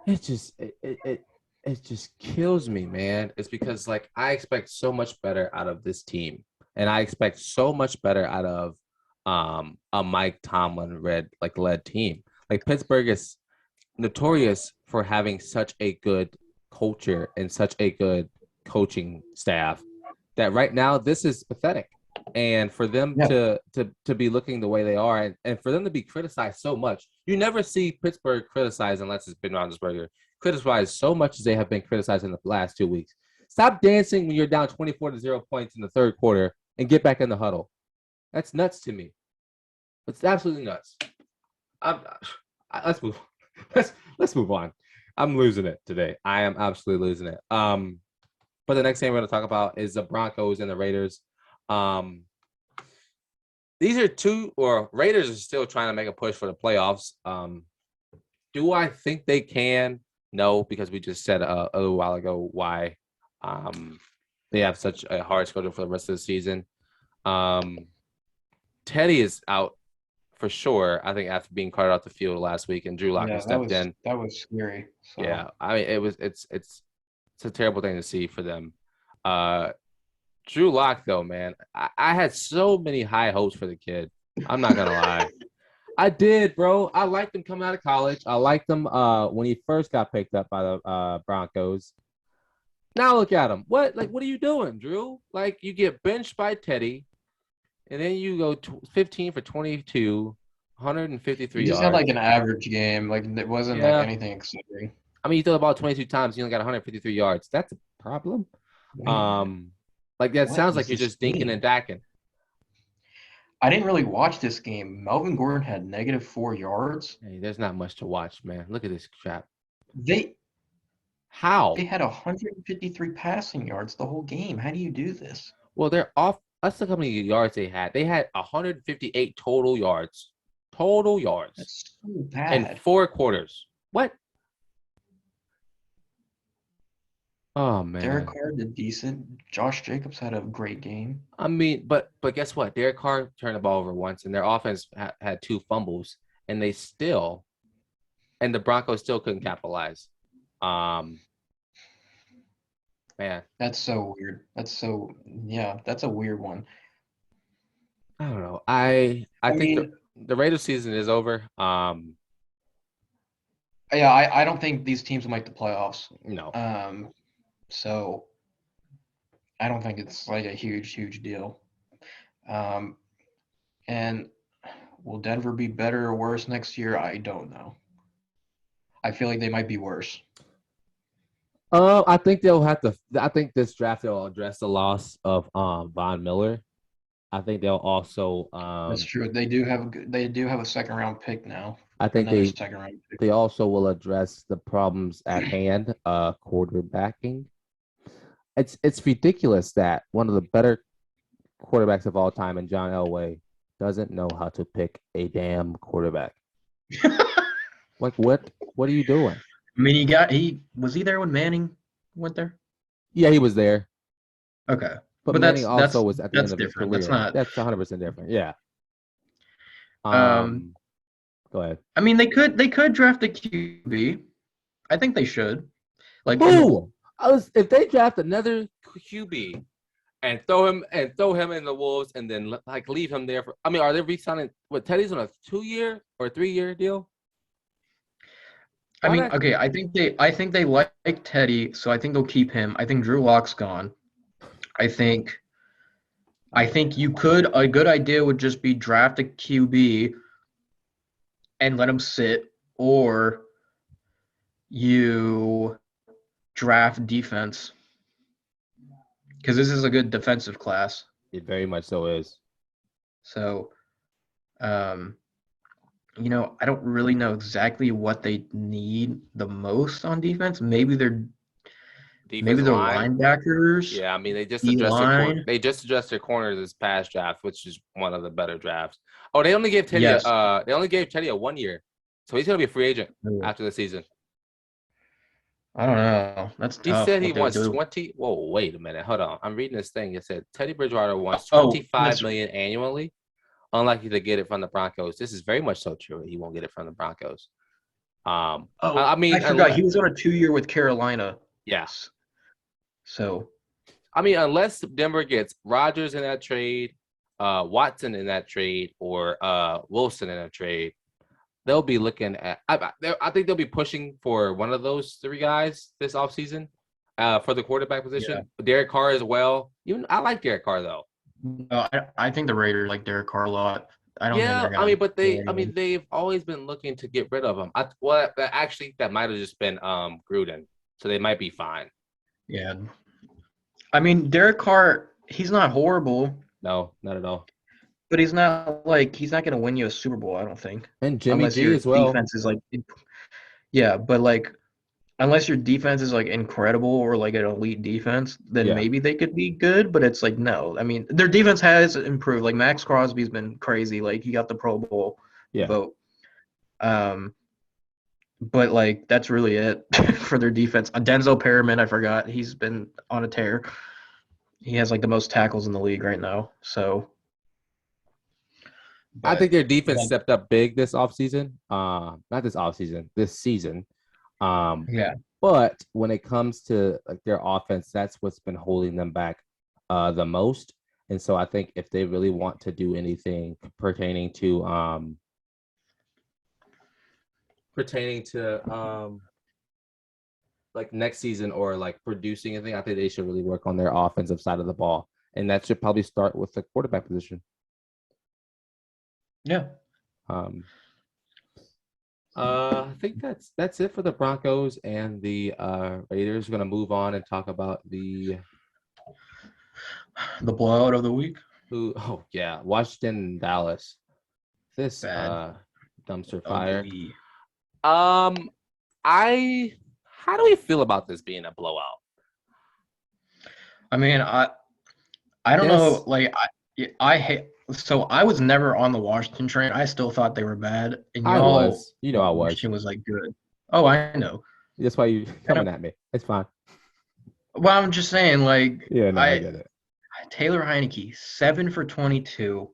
A: it just kills me, man. It's because like I expect so much better out of this team, and I expect so much better out of a Mike Tomlin led team. Like Pittsburgh is notorious for having such a good culture and such a good coaching staff that right now this is pathetic. And for them to be looking the way they are, and for them to be criticized so much, you never see Pittsburgh criticized unless it's Ben Roethlisberger criticized so much as they have been criticized in the last 2 weeks. Stop dancing when you're down 24-0 points in the third quarter and get back in the huddle. That's nuts to me. It's absolutely nuts. Let's move on. I'm losing it today. I am absolutely losing it. But the next thing we're going to talk about is the Broncos and the Raiders. These are Raiders are still trying to make a push for the playoffs. Do I think they can? No, because we just said a little while ago why they have such a hard schedule for the rest of the season. Teddy is out for sure. I think after being carted off the field last week and Drew Lock stepped in.
B: That was scary. So.
A: Yeah, I mean it's a terrible thing to see for them. Drew Lock though, man, I had so many high hopes for the kid. I'm not gonna lie. I did, bro. I liked him coming out of college. I liked him when he first got picked up by the Broncos. Now look at him. What are you doing, Drew? Like you get benched by Teddy, and then you go 15 for 22, 153 yards.
B: He just had like an average game. Like it wasn't like anything exciting.
A: I mean, you threw the ball 22 times. You only got 153 yards. That's a problem. Like that sounds like you're just dinking and dacking.
B: I didn't really watch this game. Melvin Gordon had -4 yards.
A: Hey, there's not much to watch, man. Look at this crap.
B: They
A: How?
B: had 153 passing yards the whole game. How do you do this?
A: Well, they're off. Let's look how many yards they had. They had 158 total yards. Total yards.
B: That's so bad.
A: In 4 quarters. What? Oh man.
B: Derek Carr did decent. Josh Jacobs had a great game.
A: I mean, but guess what? Derek Carr turned the ball over once, and their offense had 2 fumbles, and the Broncos still couldn't capitalize. Man,
B: That's so weird. That's a weird one.
A: I don't know. I think
B: mean,
A: the Raiders season is over.
B: I don't think these teams will make the playoffs.
A: No.
B: So I don't think it's like a huge deal. And will Denver be better or worse next year? I don't know. I feel like they might be worse.
A: I think they'll have to. I think this draft will address the loss of Von Miller. I think they'll also.
B: That's true. They do have a second round pick now.
A: I think
B: second round pick.
A: They also will address the problems at hand. Quarterbacking. It's ridiculous that one of the better quarterbacks of all time, and John Elway, doesn't know how to pick a damn quarterback. Like what are you doing?
B: I mean, was he there when Manning went there?
A: Yeah, he was there.
B: Okay,
A: but Manning also was at the end of his career. That's 100% different. Yeah. Go ahead.
B: I mean, they could draft a QB. I think they should. Like,
A: if they draft another QB and throw him in the Wolves and then like leave him there for. I mean, are they re-signing? What, Teddy's on a 2-year or 3-year deal?
B: I mean, okay. I think they like Teddy, so I think they'll keep him. I think Drew Lock's gone. I think a good idea would just be draft a QB and let him sit, or you draft defense, because this is a good defensive class.
A: It very much so is.
B: So, I don't really know exactly what they need the most on defense. Maybe they're linebackers.
A: Yeah, I mean they just addressed their corners this past draft, which is one of the better drafts. Oh, they only gave Teddy a 1 year, so he's gonna be a free agent after the season.
B: I don't know. That's tough.
A: He said he wants 20. Whoa, wait a minute. Hold on. I'm reading this thing. It said Teddy Bridgewater wants $25 million annually. Unlikely to get it from the Broncos. This is very much so true. He won't get it from the Broncos. I
B: forgot he was on a 2-year with Carolina.
A: Yes.
B: So,
A: I mean, unless Denver gets Rodgers in that trade, Watson in that trade, or Wilson in that trade, they'll be looking at. I think they'll be pushing for one of those 3 guys this offseason for the quarterback position. Yeah. Derek Carr as well. I like Derek Carr though.
B: No, I think the Raiders like Derek Carr a lot.
A: They've always been looking to get rid of him. That might have just been Gruden, so they might be fine.
B: Yeah, I mean Derek Carr, he's not horrible.
A: No, not at all.
B: But he's not going to win you a Super Bowl, I don't think.
A: And Jimmy G as well.
B: Defense is but unless your defense is incredible or an elite defense, then maybe they could be good. But it's no. I mean, their defense has improved. Max Crosby's been crazy. He got the Pro Bowl vote. But that's really it for their defense. Denzel Perriman, I forgot. He's been on a tear. He has the most tackles in the league right now. So.
A: I think their defense stepped up big this offseason. Not this offseason, this season. But when it comes to their offense, that's what's been holding them back the most. And so I think if they really want to do anything pertaining to next season or producing anything, I think they should really work on their offensive side of the ball. And that should probably start with the quarterback position.
B: Yeah.
A: I think that's it for the Broncos and the Raiders. We're gonna move on and talk about the
B: blowout of the week.
A: Who? Oh yeah, Washington and Dallas. This
B: Bad.
A: dumpster fire.
B: Ugly.
A: How do we feel about this being a blowout?
B: I mean, I don't know. Like, I hate. So I was never on the Washington train. I still thought they were bad, and
A: I was. You know, I was.
B: Washington was like good. Oh, I know.
A: That's why you coming at me. It's fine.
B: Well, I'm just saying, like,
A: Yeah, no, I get it.
B: Taylor Heineke, 7 for 22,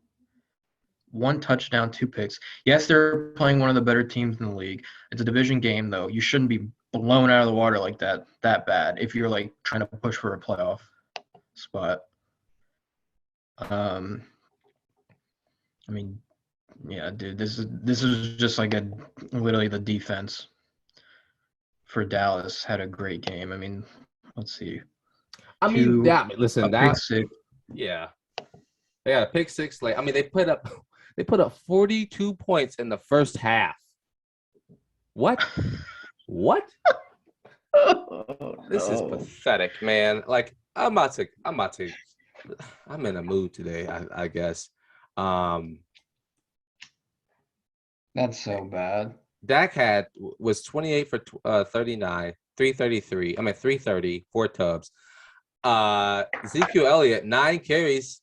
B: 1 touchdown, 2 picks. Yes, they're playing one of the better teams in the league. It's a division game, though. You shouldn't be blown out of the water like that bad if you're like trying to push for a playoff spot. I mean, yeah, dude, this is just like literally the defense for Dallas had a great game. I mean, let's see.
A: Listen, that pick six. Yeah, they got a pick six late. I mean, they put up 42 points in the first half. What? This is pathetic, man. Like I'm in a mood today, I guess.
B: That's so bad.
A: Dak was 28 for 39, 333. 330, 4 tubs. Ezekiel Elliott, 9 carries,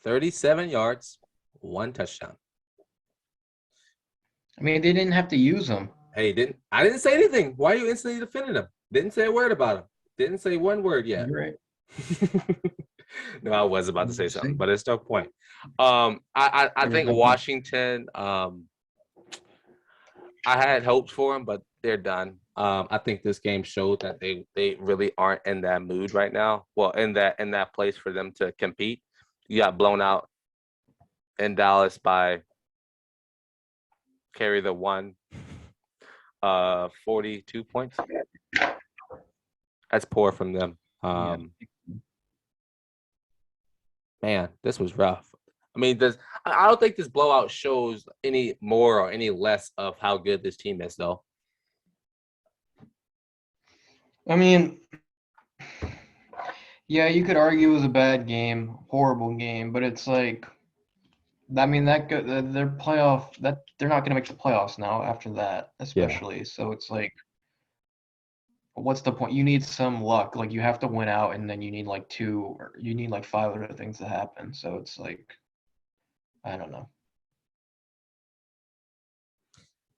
A: 37 yards, 1 touchdown.
B: I mean, they didn't have to use him.
A: Hey, I didn't say anything. Why are you instantly defending him? Didn't say a word about him. Didn't say one word yet.
B: You're right.
A: No, I was about to say something, but it's no point. I think Washington. I had hopes for them, but they're done. I think this game showed that they really aren't in that mood right now. Well, in that place for them to compete. You got blown out in Dallas by carry the 42 points. That's poor from them. Man, this was rough. I mean, I don't think this blowout shows any more or any less of how good this team is, though.
B: I mean, yeah, you could argue it was a bad game, horrible game, but it's like, I mean, their playoff they're not going to make the playoffs now after that, especially. Yeah. So it's like, what's the point? You need some luck. Like you have to win out, and then you need like 5 other things to happen. So it's like, I don't know.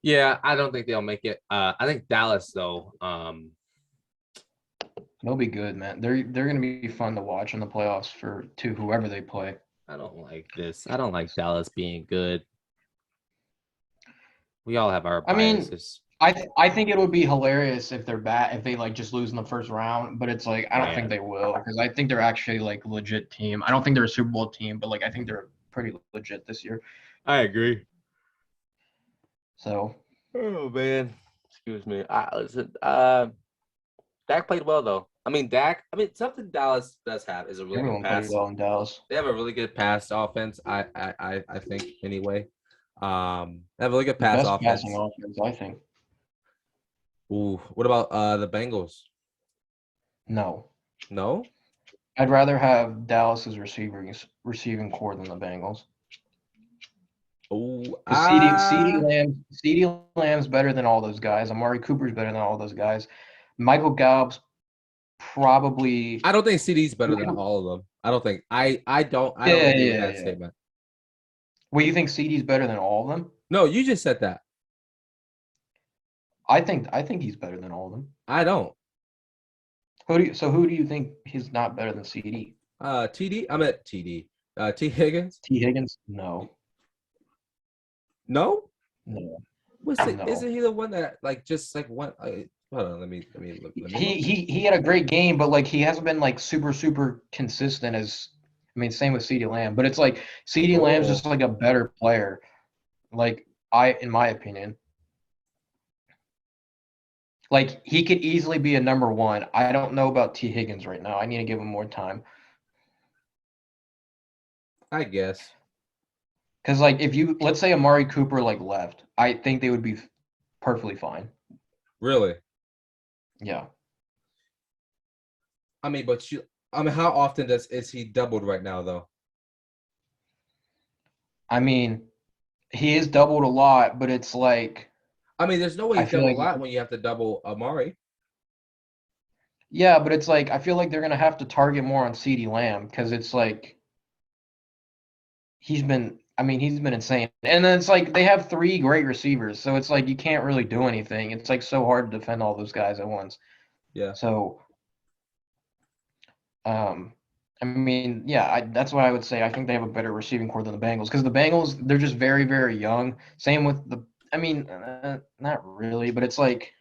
A: Yeah, I don't think they'll make it. I think Dallas though.
B: They'll be good, man. They're going to be fun to watch in the playoffs to whoever they play.
A: I don't like this. I don't like Dallas being good. We all have our biases.
B: I think it would be hilarious if they're bad, if they like just lose in the first round, but it's like I don't think they will, because I think they're actually like a legit team. I don't think they're a Super Bowl team, but like I think they're pretty legit this year.
A: I agree.
B: So.
A: Oh man, excuse me. Listen. Dak played well though. Something Dallas does have is a really good pass.
B: Played well in Dallas.
A: They have a really good pass offense. I think anyway. They have a really good pass offense.
B: Passing offense, I think.
A: Ooh, what about the Bengals?
B: No.
A: I'd
B: rather have Dallas's receiving core than the Bengals.
A: Oh,
B: CeeDee Lamb's better than all those guys. Amari Cooper's better than all those guys. Michael Gallup's probably.
A: I don't think CeeDee's better than all of them. I don't think. I don't agree with that statement.
B: Well, you think CeeDee's better than all of them?
A: No, you just said that.
B: I think he's better than all of them.
A: I don't.
B: Who do you think he's not better than CeeDee?
A: TD. I'm at TD. T Higgins.
B: T Higgins. No.
A: No.
B: No.
A: Isn't he the one that like just like one? Hold on. Let me look.
B: He had a great game, but like he hasn't been like super consistent as. I mean, same with CeeDee Lamb, but it's like CeeDee Lamb's just like a better player. Like in my opinion. Like, he could easily be a number 1. I don't know about T. Higgins right now. I need to give him more time.
A: I guess.
B: Because, like, let's say Amari Cooper, like, left. I think they would be perfectly fine.
A: Really?
B: Yeah.
A: I mean, how often is he doubled right now, though?
B: I mean, he is doubled a lot, but it's like
A: I mean, there's no way
B: I
A: he's
B: feel
A: double a
B: like
A: lot when you have to double Amari.
B: yeah, but it's like I feel like they're gonna have to target more on CeeDee Lamb because it's like he's been insane. And then it's like they have three great receivers, so it's like you can't really do anything. It's like so hard to defend all those guys at once.
A: Yeah.
B: So I mean, yeah, that's what I would say. I think they have a better receiving core than the Bengals because the Bengals, they're just very, very young. Same with I mean, not really, but it's like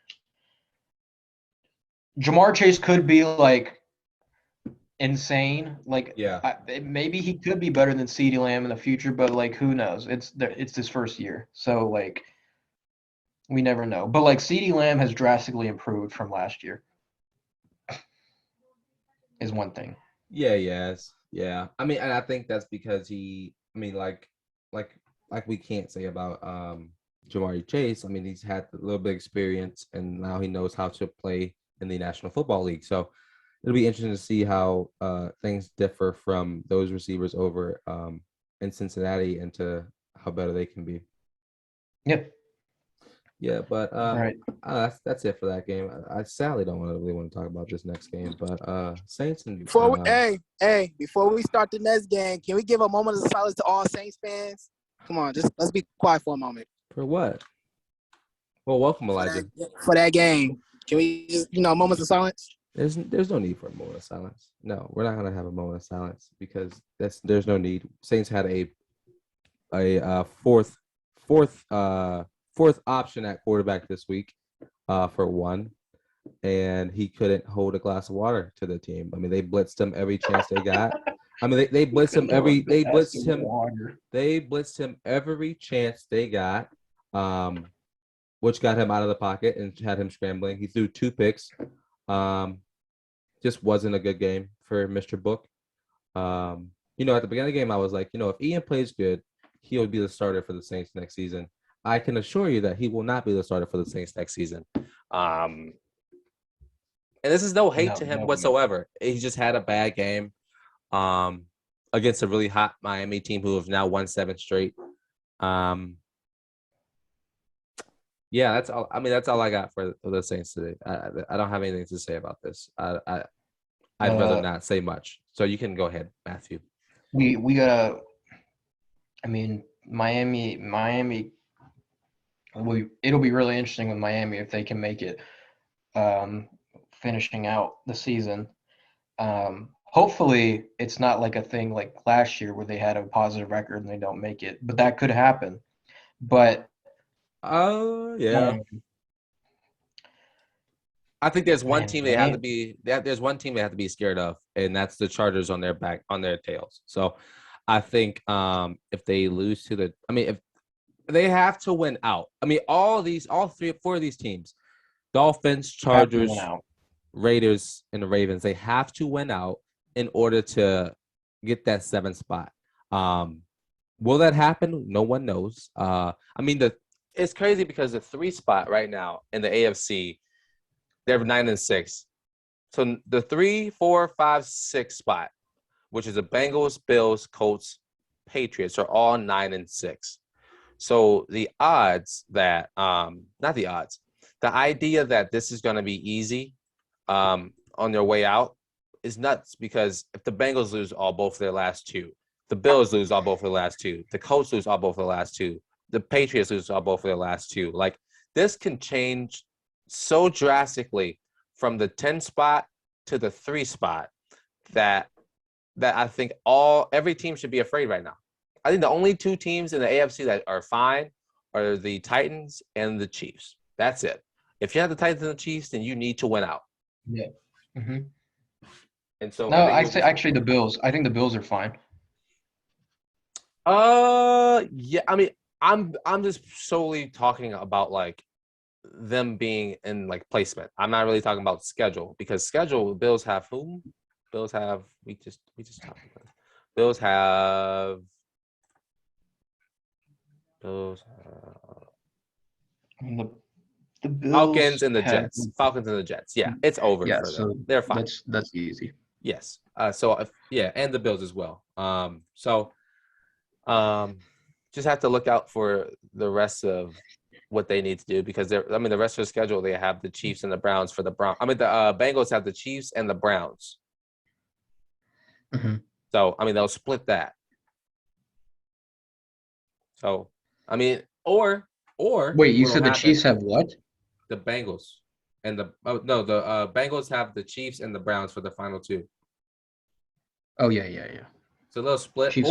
B: Jamar Chase could be like insane. Like,
A: Yeah.
B: maybe he could be better than CeeDee Lamb in the future, but like, who knows? It's his first year, so like, we never know. But like, CeeDee Lamb has drastically improved from last year. Is one thing.
A: Yeah, yes. Yeah. I mean, and I think that's because I mean, like we can't say about Jamari Chase. I mean, he's had a little bit of experience and now he knows how to play in the National Football League. So it'll be interesting to see how things differ from those receivers over in Cincinnati and to how better they can be.
B: Yep.
A: Yeah, but
B: Right.
A: that's it for that game. I sadly don't really want to talk about this next game, but Saints and
D: before we start the next game, can we give a moment of silence to all Saints fans? Come on, just let's be quiet for a moment.
A: For what? Well, welcome, Elijah.
D: For that game, can we just moments of silence?
A: There's no need for a moment of silence. No, we're not gonna have a moment of silence because there's no need. Saints had a fourth option at quarterback this week for one, and he couldn't hold a glass of water to the team. I mean, they blitzed him every chance they got. I mean, they blitzed him every chance they got, which got him out of the pocket and had him scrambling. He threw 2 picks. Just wasn't a good game for Mr. Book. At the beginning of the game, I was like, if Ian plays good, he'll be the starter for the Saints next season. I can assure you that he will not be the starter for the Saints next season. And this is no hate to him whatsoever. He just had a bad game against a really hot Miami team who have now won 7 straight. Yeah, that's all. I mean, that's all I got for the Saints today. I don't have anything to say about this. I'd rather not say much. So you can go ahead, Matthew.
B: We gotta. I mean, Miami. It'll be really interesting with Miami if they can make it, finishing out the season. Hopefully, it's not like a thing like last year where they had a positive record and they don't make it, but that could happen. But
A: yeah. I think there's one team they have to be. There's one team they have to be scared of, and that's the Chargers on their tails. So, I think if they lose to if they have to win out. I mean, all 4 of these teams, Dolphins, Chargers, Raiders, and the Ravens, they have to win out in order to get that 7th spot. Will that happen? No one knows. It's crazy because the 3 spot right now in the AFC, they're 9-6. So the 3, 4, 5, 6 spot, which is the Bengals, Bills, Colts, Patriots, are all 9-6. So the odds that the idea that this is going to be easy on their way out is nuts because if the Bengals lose both of their last 2, the Bills lose both of their last 2, the Colts lose both of their last 2, the Patriots lose both of their last 2. Like, this can change so drastically from the 10 spot to the 3 spot that I think every team should be afraid right now. I think the only 2 teams in the AFC that are fine are the Titans and the Chiefs. That's it. If you have the Titans and the Chiefs, then you need to win out.
B: Yeah. Mm-hmm.
A: And so
B: I say actually the Bills. I think the Bills are fine.
A: Yeah. I mean, I'm just solely talking about like them being in like placement. I'm not really talking about schedule because schedule Bills have whom? Bills have we just talked about it. Bills have the
B: Bills
A: Falcons and the Jets. Falcons and the Jets. Yeah, it's over for them. So they're fine.
B: That's easy.
A: Yes. And the Bills as well. just have to look out for the rest of what they need to do because the rest of the schedule, they have the Chiefs and the Browns for the Browns. The Bengals have the Chiefs and the Browns.
B: Mm-hmm.
A: So, they'll split that. So, or
B: wait, you said the Chiefs have what?
A: The Bengals and the Bengals have the Chiefs and the Browns for the final two.
B: Oh yeah.
A: So they'll split,
B: Chiefs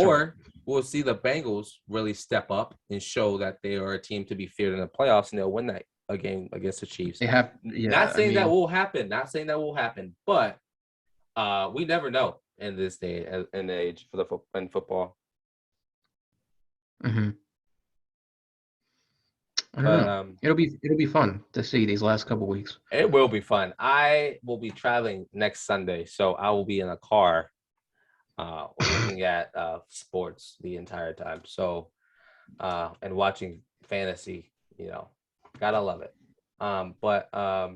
A: we'll see the Bengals really step up and show that they are a team to be feared in the playoffs, and they'll win that a game against the Chiefs.
B: They have, yeah.
A: Not saying that will happen. Not saying that will happen, but we never know in this day and age in football.
B: Mm-hmm. I don't know. It'll be fun to see these last couple weeks.
A: It will be fun. I will be traveling next Sunday, so I will be in a car looking at sports the entire time. So and watching fantasy, gotta love it. But I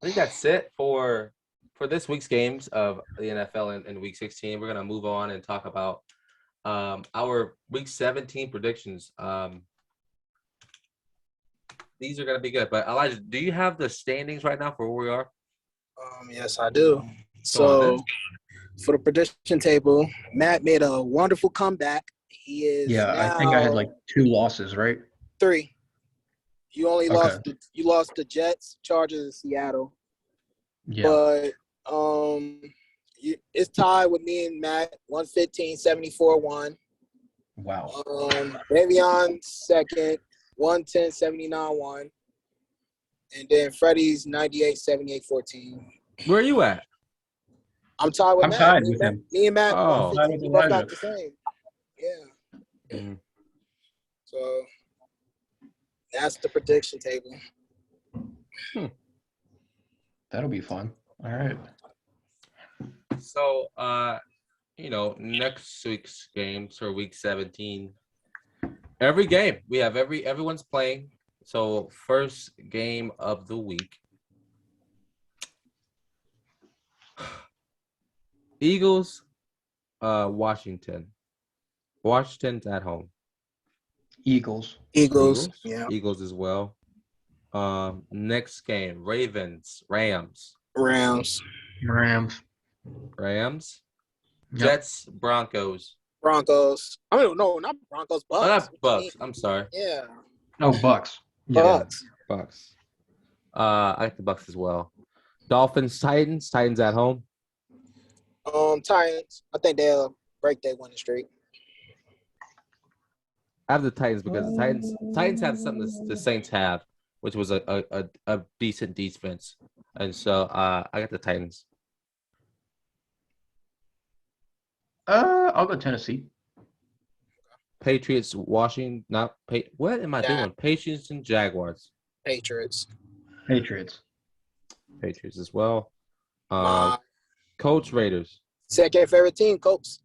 A: think that's it for this week's games of the NFL in Week 16. We're gonna move on and talk about our Week 17 predictions. These are gonna be good. But Elijah, do you have the standings right now for where we are?
D: Yes, I do. So for the prediction table, Matt made a wonderful comeback. He is
B: I think I had like 2 losses, right?
D: 3. You only lost the Jets, Chargers, and Seattle.
B: Yeah.
D: But it's tied with me and Matt, 115-74-1.
B: Wow.
D: Davion second, 110-79-1. And then Freddie's 98-78-14.
A: Where are you at?
D: I'm tied with Matt.
B: I'm tied with him.
D: Me and Matt,
A: Oh.
D: we both got the same. Yeah.
A: Mm-hmm.
D: So that's the prediction table.
B: That'll be fun. All right.
A: So, next week's games for Week 17. Every game we have everyone's playing. So, first game of the week. Eagles, Washington. Washington's at home.
B: Eagles.
D: Yeah.
A: Eagles as well. Next game, Ravens, Rams.
B: Yep.
A: Jets, Broncos.
D: No, not Broncos. Bucks.
A: Oh, not Bucks. I'm sorry.
D: Yeah.
B: Oh, Bucks.
A: Yeah. Bucks. I like the Bucks as well. Dolphins, Titans. Titans at home.
D: Titans. I think they'll break their winning streak.
A: I have the Titans because the Titans have something the Saints have, which was a decent defense, and so I got the Titans.
B: I'll go Tennessee.
A: Patriots, Washington. What am I doing? Patriots and Jaguars.
D: Patriots
A: as well. Colts, Raiders.
D: Second favorite team, Colts.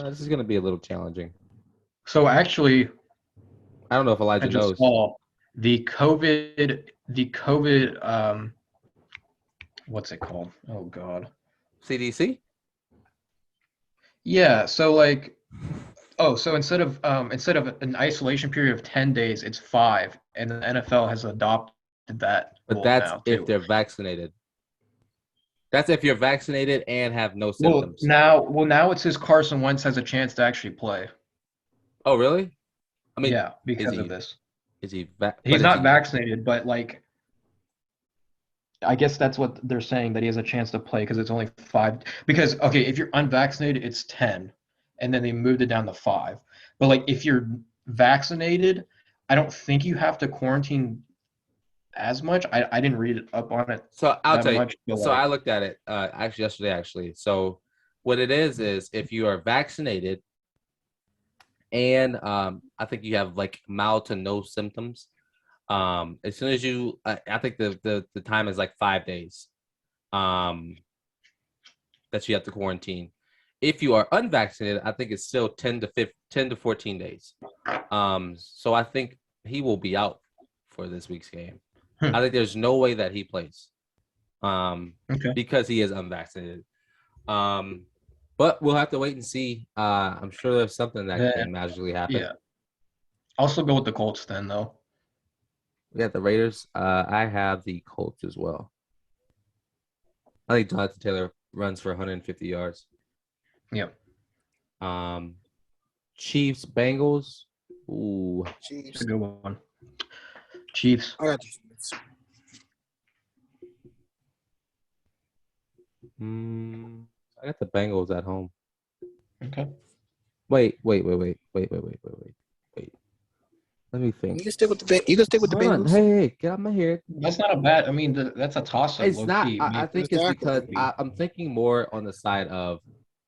A: This is going to be a little challenging.
B: So actually,
A: I don't know if Elijah knows.
B: The COVID, what's it called? Oh God.
A: CDC?
B: Yeah. So so instead of an isolation period of 10 days, it's 5, and the NFL has adopted that.
A: But that's if they're vaccinated. That's if you're vaccinated and have no symptoms.
B: Now it says Carson Wentz has a chance to actually play.
A: Oh, really?
B: Yeah, because of this.
A: Is he?
B: He's not vaccinated, but I guess that's what they're saying, that he has a chance to play because it's only 5. Because if you're unvaccinated, it's 10, and then they moved it down to 5. But if you're vaccinated, I don't think you have to quarantine as much. I didn't read it up on it.
A: So I'll tell you. So I looked at it yesterday. So what it is if you are vaccinated and I think you have mild to no symptoms. As soon as you, I think the time is 5 days. That you have to quarantine. If you are unvaccinated, I think it's still 10 to 14 days. So I think he will be out for this week's game. I think there's no way that he plays. Because he is unvaccinated. But we'll have to wait and see. I'm sure there's something that can magically happen.
B: Yeah. I'll still go with the Colts then, though.
A: We got the Raiders. I have the Colts as well. I think Jonathan Taylor runs for 150 yards.
B: Yep.
A: Chiefs, Bengals. Ooh.
D: Chiefs.
B: That's a good one. Chiefs.
D: I got the Chiefs.
A: I got the Bengals at home.
B: Okay.
A: Wait. Let me think.
D: You can stick with the Bengals.
A: Hey, get out my head.
B: That's not a bad. I mean, that's a toss-up.
A: It's not.
B: Key.
A: I think it's because I'm thinking more on the side of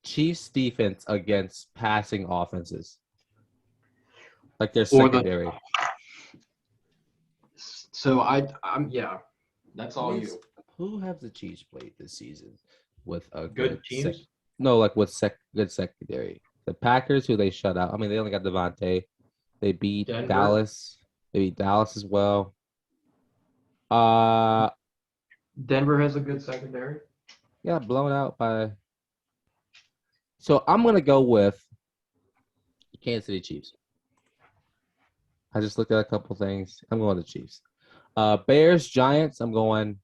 A: Chiefs defense against passing offenses, like their secondary.
B: So I'm yeah. That's all you.
A: Who have the Chiefs played this season with a
B: good teams?
A: Good secondary. The Packers, who they shut out. I mean, they only got Devontae. They beat
B: Denver.
A: Dallas. They beat Dallas as well.
B: Denver has a good secondary.
A: Yeah, blown out by. So I'm gonna go with Kansas City Chiefs. I just looked at a couple things. I'm going to Chiefs. Bears, Giants. I'm going.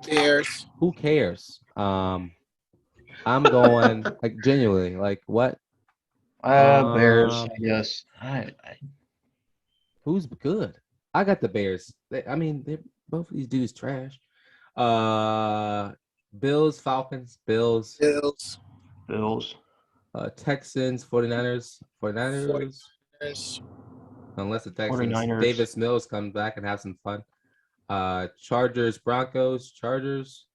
D: Bears.
A: Who cares? I'm going like genuinely. Like what?
B: Bears. Yes.
A: Who's good? I got the Bears. They're both of these dudes trash. Bills, Falcons, Bills. Texans, 49ers. Unless the Texans,
B: 49ers.
A: Davis Mills comes back and have some fun. Chargers, Broncos, Chargers.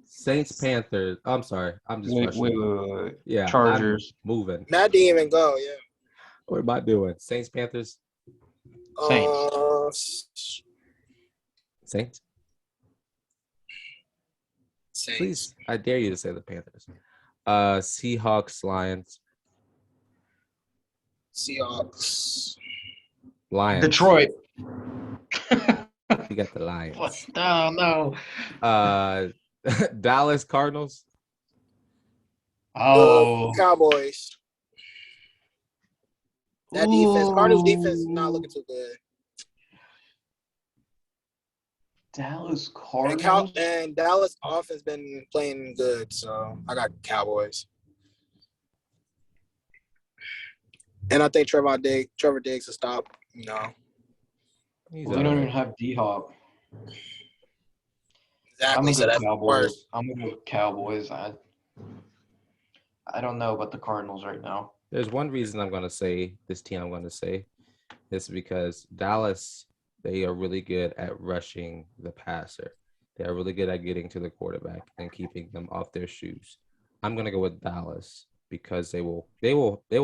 A: Saints, Panthers. I'm sorry. I'm just rushing.
B: Wait.
A: Yeah,
B: Chargers.
A: I'm moving.
D: Matt didn't even go, yeah.
A: What am I doing? Saints, Panthers. Saints. Please, I dare you to say the Panthers. Seahawks, Lions. Lions.
B: Detroit.
A: You got the Lions.
B: No.
A: Dallas, Cardinals.
B: Oh.
D: Cowboys. That defense, Cardinals defense is not looking too good.
B: Dallas Cardinals.
D: And Dallas offense been playing good, so I got Cowboys. And I think Trevor Diggs will stop. No.
B: We don't even have D-Hop.
D: Exactly. So that's worse.
B: I'm gonna go with Cowboys. I don't know about the Cardinals right now.
A: There's one reason I'm gonna say this team. I'm gonna say this because Dallas. They are really good at rushing the passer. They are really good at getting to the quarterback and keeping them off their shoes. I'm gonna go with Dallas because they will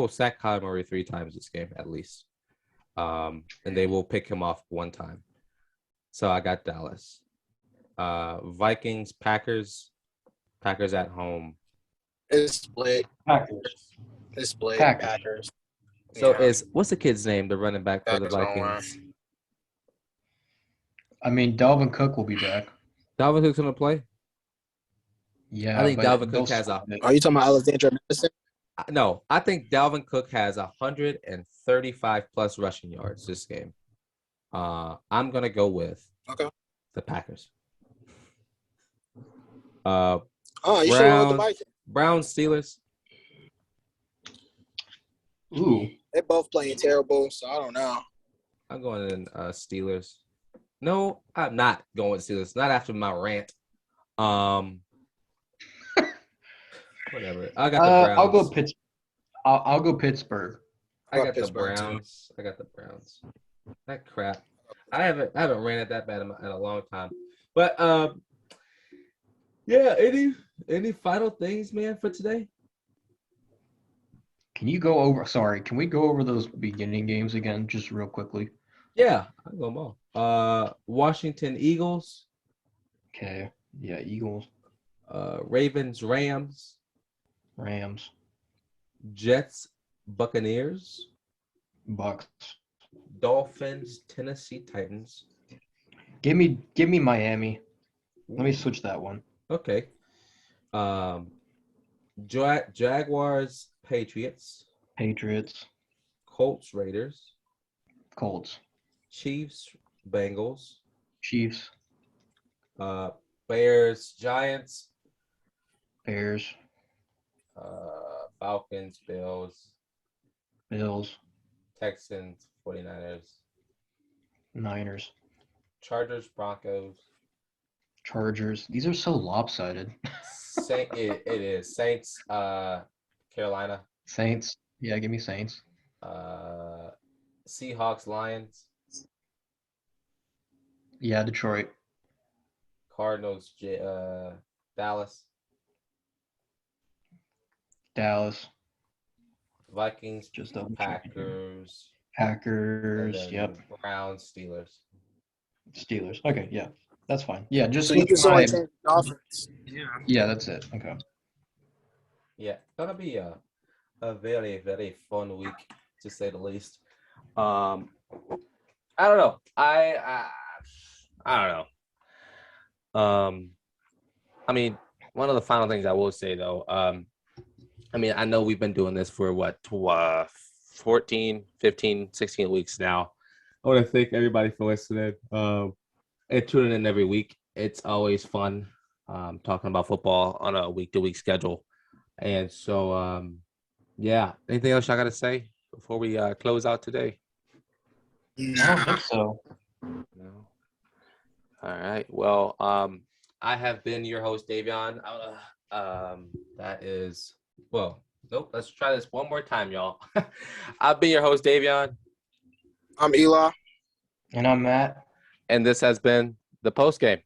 A: sack Kyler Murray 3 times this game at least, and they will pick him off 1 time. So I got Dallas. Vikings, Packers at home.
D: It's split.
B: Packers.
D: It's split.
B: Packers.
A: So what's the kid's name? The running back for the Vikings.
B: I mean, Dalvin Cook will be back.
A: Dalvin Cook's gonna play.
B: Yeah,
A: I think Dalvin Cook has
D: Are you talking about Alexander Madison?
A: No, I think Dalvin Cook has 135 plus rushing yards this game. I'm gonna go with the Packers.
D: You should go with the Vikings.
A: Browns, Steelers.
B: Ooh,
D: they both playing terrible, so I don't know.
A: I'm going in Steelers. No, I'm not going with Steelers. Not after my rant. Whatever. I got the Browns.
B: I'll go Pittsburgh.
A: I got the Browns. That crap. I haven't ranted that bad in a long time. But yeah. Any final things, man, for today?
B: Can we go over those beginning games again, just real quickly?
A: Yeah, I'll go them all. Washington Eagles.
B: Okay. Yeah, Eagles.
A: Ravens Rams. Jets Buccaneers.
B: Bucks.
A: Dolphins Tennessee Titans.
B: Give me Miami. Let me switch that one.
A: Okay. Jaguars, Patriots.
B: Patriots.
A: Colts, Raiders.
B: Colts.
A: Chiefs, Bengals.
B: Chiefs.
A: Bears, Giants.
B: Bears.
A: Falcons, Bills.
B: Bills.
A: Texans, 49ers.
B: Niners.
A: Chargers, Broncos.
B: Chargers. These are so lopsided.
A: It is. Saints, Carolina.
B: Saints. Yeah, give me Saints.
A: Seahawks, Lions.
B: Yeah, Detroit.
A: Cardinals, Dallas.
B: Dallas.
A: Vikings,
B: Just double
A: Packers.
B: Packers. Yep.
A: Browns, Steelers.
B: Steelers. Okay, yeah. That's fine. Yeah, just
D: So you just only change the Dolphins.
B: Yeah, that's it. Okay.
A: Yeah, gonna be a very, very fun week to say the least. I don't know. I don't know. I mean, one of the final things I will say though, I mean, I know we've been doing this for 14, 15, 16 weeks now. I want to thank everybody for listening and tuning in every week. It's always fun talking about football on a week-to-week schedule. And so, yeah, anything else I got to say before we close out today?
B: I don't think so.
A: No. All right. Well, I have been your host, Davion. That is, well, nope. Let's try this one more time, y'all. I've been your host, Davion.
D: I'm Eli.
B: And I'm Matt.
A: And this has been the post game.